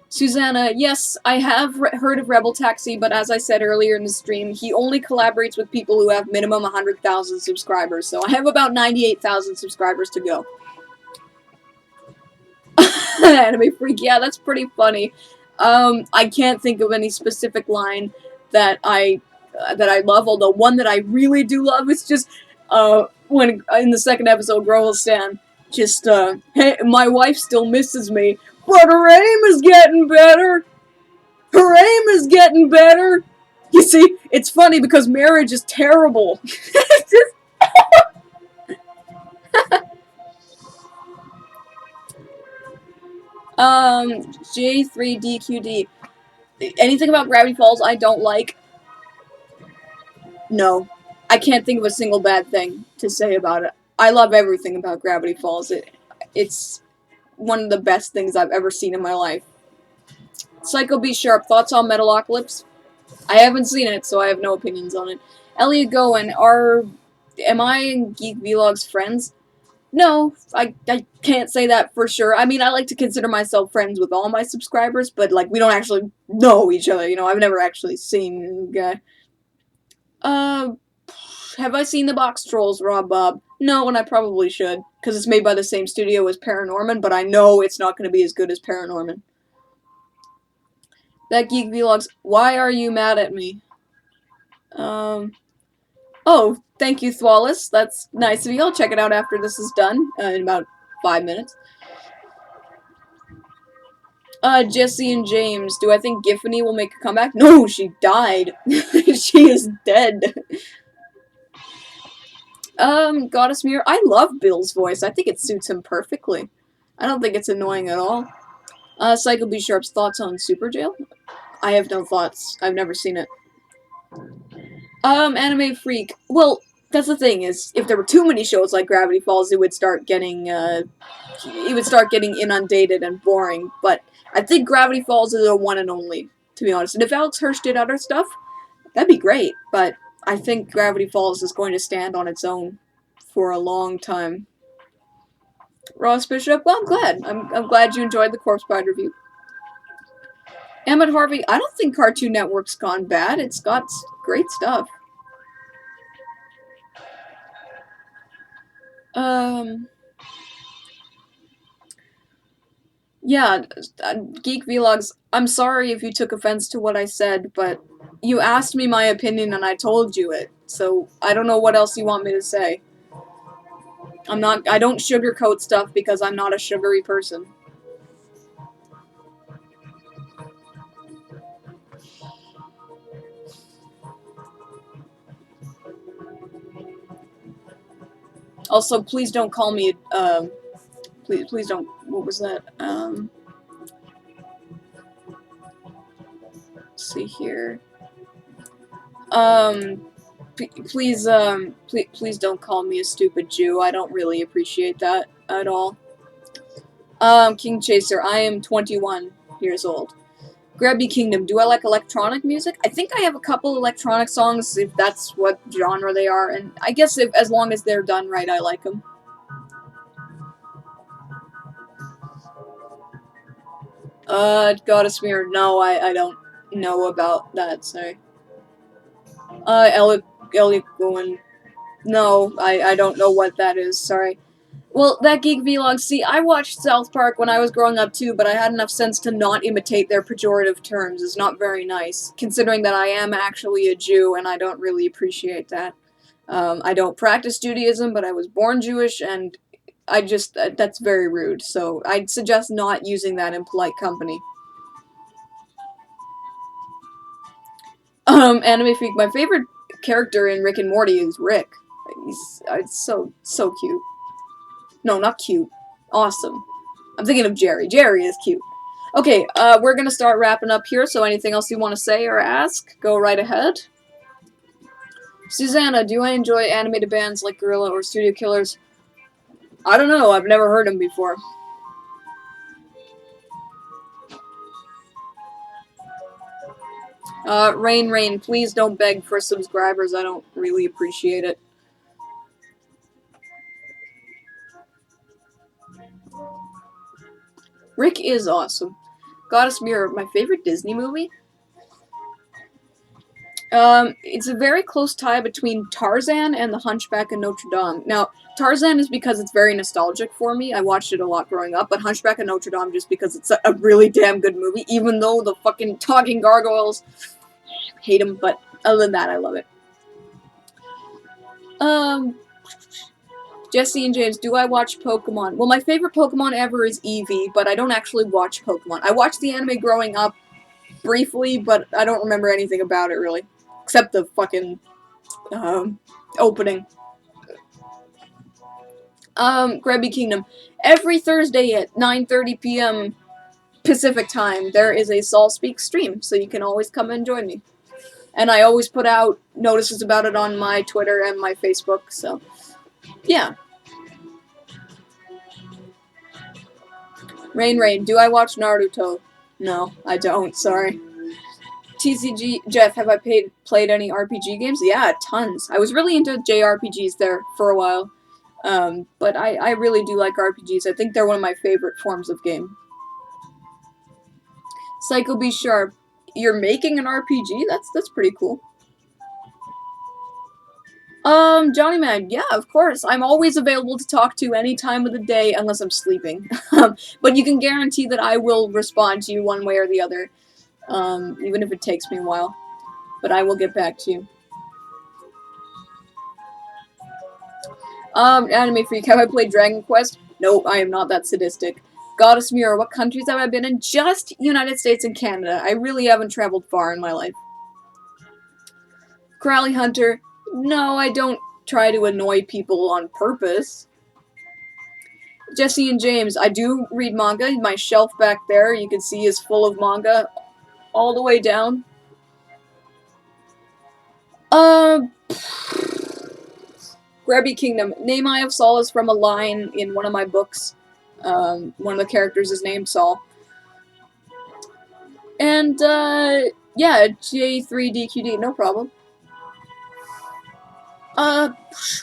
Susanna, yes, I have heard of Rebel Taxi, but as I said earlier in the stream, he only collaborates with people who have minimum 100,000 subscribers, so I have about 98,000 subscribers to go. Anime Freak, yeah, that's pretty funny. I can't think of any specific line that I love, although one that I really do love is just, when, in the second episode, Girl will stand, just, hey, my wife still misses me, but her aim is getting better! Her aim is getting better! You see, it's funny because marriage is terrible. J3DQD. Anything about Gravity Falls I don't like? No. I can't think of a single bad thing to say about it. I love everything about Gravity Falls. It's one of the best things I've ever seen in my life. Psycho B Sharp, thoughts on Metalocalypse? I haven't seen it, so I have no opinions on it. Elliot Goen, am I and Geek Vlogs friends? No, I can't say that for sure. I mean, I like to consider myself friends with all my subscribers, but, like, we don't actually know each other, you know? I've never actually seen the guy. Have I seen the Box Trolls, Rob Bob? No, and I probably should, because it's made by the same studio as Paranorman, but I know it's not going to be as good as Paranorman. That Geek Vlogs, why are you mad at me? Oh, thank you, Thwallis. That's nice of you. I'll check it out after this is done, in about 5 minutes. Jesse and James, do I think Giffany will make a comeback? No, she died. She is dead. Goddess Mirror, I love Bill's voice. I think it suits him perfectly. I don't think it's annoying at all. Psycho B Sharp's thoughts on Super Jail? I have no thoughts. I've never seen it. Anime Freak. Well, that's the thing, is if there were too many shows like Gravity Falls, it would start getting inundated and boring, but I think Gravity Falls is a one and only, to be honest. And if Alex Hirsch did other stuff, that'd be great, but I think Gravity Falls is going to stand on its own for a long time. Ross Bishop. Well, I'm glad. I'm glad you enjoyed the Corpse Bride review. Emmett Harvey. I don't think Cartoon Network's gone bad. It's got great stuff. Um. Yeah, Geek Vlogs. I'm sorry if you took offense to what I said, but you asked me my opinion and I told you it. So I don't know what else you want me to say. I don't sugarcoat stuff because I'm not a sugary person. Also, please don't call me, please don't, what was that? Let's see here. Please don't call me a stupid Jew. I don't really appreciate that at all. King Chaser, I am 21 years old. Grabby Kingdom, do I like electronic music? I think I have a couple electronic songs, if that's what genre they are, and I guess as long as they're done right, I like them. Goddess Mirror, no, I don't know about that, sorry. Elliot Gowen, no, I don't know what that is, sorry. Well, that Geek Vlog, see, I watched South Park when I was growing up too, but I had enough sense to not imitate their pejorative terms. It's not very nice, considering that I am actually a Jew, and I don't really appreciate that. I don't practice Judaism, but I was born Jewish, and I just, that's very rude, so I'd suggest not using that in polite company. Anime Freak, my favorite character in Rick and Morty is Rick. He's so cute. No, not cute. Awesome. I'm thinking of Jerry. Jerry is cute. Okay, we're gonna start wrapping up here, so anything else you want to say or ask, go right ahead. Susanna, do I enjoy animated bands like Gorilla or Studio Killers? I don't know, I've never heard them before. Rain, please don't beg for subscribers, I don't really appreciate it. Rick is awesome. Goddess Mirror, my favorite Disney movie? It's a very close tie between Tarzan and The Hunchback of Notre Dame. Now, Tarzan is because it's very nostalgic for me. I watched it a lot growing up, but Hunchback of Notre Dame just because it's a really damn good movie, even though the fucking talking gargoyles, hate them, but other than that, I love it. Jesse and James, do I watch Pokemon? Well, my favorite Pokemon ever is Eevee, but I don't actually watch Pokemon. I watched the anime growing up briefly, but I don't remember anything about it, really. Except the fucking, opening. Grabby Kingdom. Every Thursday at 9:30 p.m. Pacific time, there is a Sol Speak stream, so you can always come and join me. And I always put out notices about it on my Twitter and my Facebook, so yeah. Rain, do I watch Naruto? No, I don't, sorry. TCG, Jeff, have I played any RPG games? Yeah, tons. I was really into JRPGs there for a while. But I really do like RPGs. I think they're one of my favorite forms of game. Psycho B Sharp, you're making an RPG? That's pretty cool. Johnny Man, yeah, of course. I'm always available to talk to any time of the day unless I'm sleeping. But you can guarantee that I will respond to you one way or the other, even if it takes me a while. But I will get back to you. Anime Freak, have I played Dragon Quest? No, I am not that sadistic. Goddess Mirror, what countries have I been in? Just United States and Canada. I really haven't traveled far in my life. Crowley Hunter, no, I don't try to annoy people on purpose. Jesse and James, I do read manga. My shelf back there, you can see, is full of manga all the way down. Grabby Kingdom. Name EyeofSol is from a line in one of my books. One of the characters is named Saul. And, yeah, J3DQD, no problem.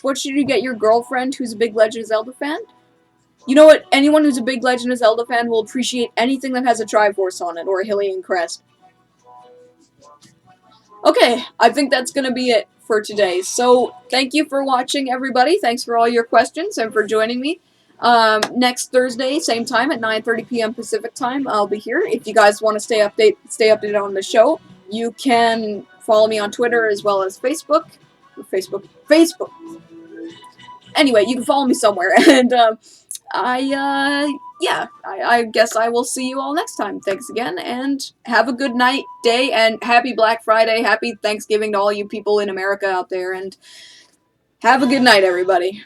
What should you get your girlfriend who's a big Legend of Zelda fan? You know what? Anyone who's a big Legend of Zelda fan will appreciate anything that has a Triforce on it, or a Hylian Crest. Okay, I think that's gonna be it for today. So, thank you for watching, everybody. Thanks for all your questions and for joining me. Next Thursday, same time at 9:30 p.m. Pacific time, I'll be here. If you guys want to stay updated on the show, you can follow me on Twitter as well as Facebook. Facebook. Anyway, you can follow me somewhere, and I guess I will see you all next time. Thanks again, and have a good night, day, and happy Black Friday, happy Thanksgiving to all you people in America out there, and have a good night, everybody.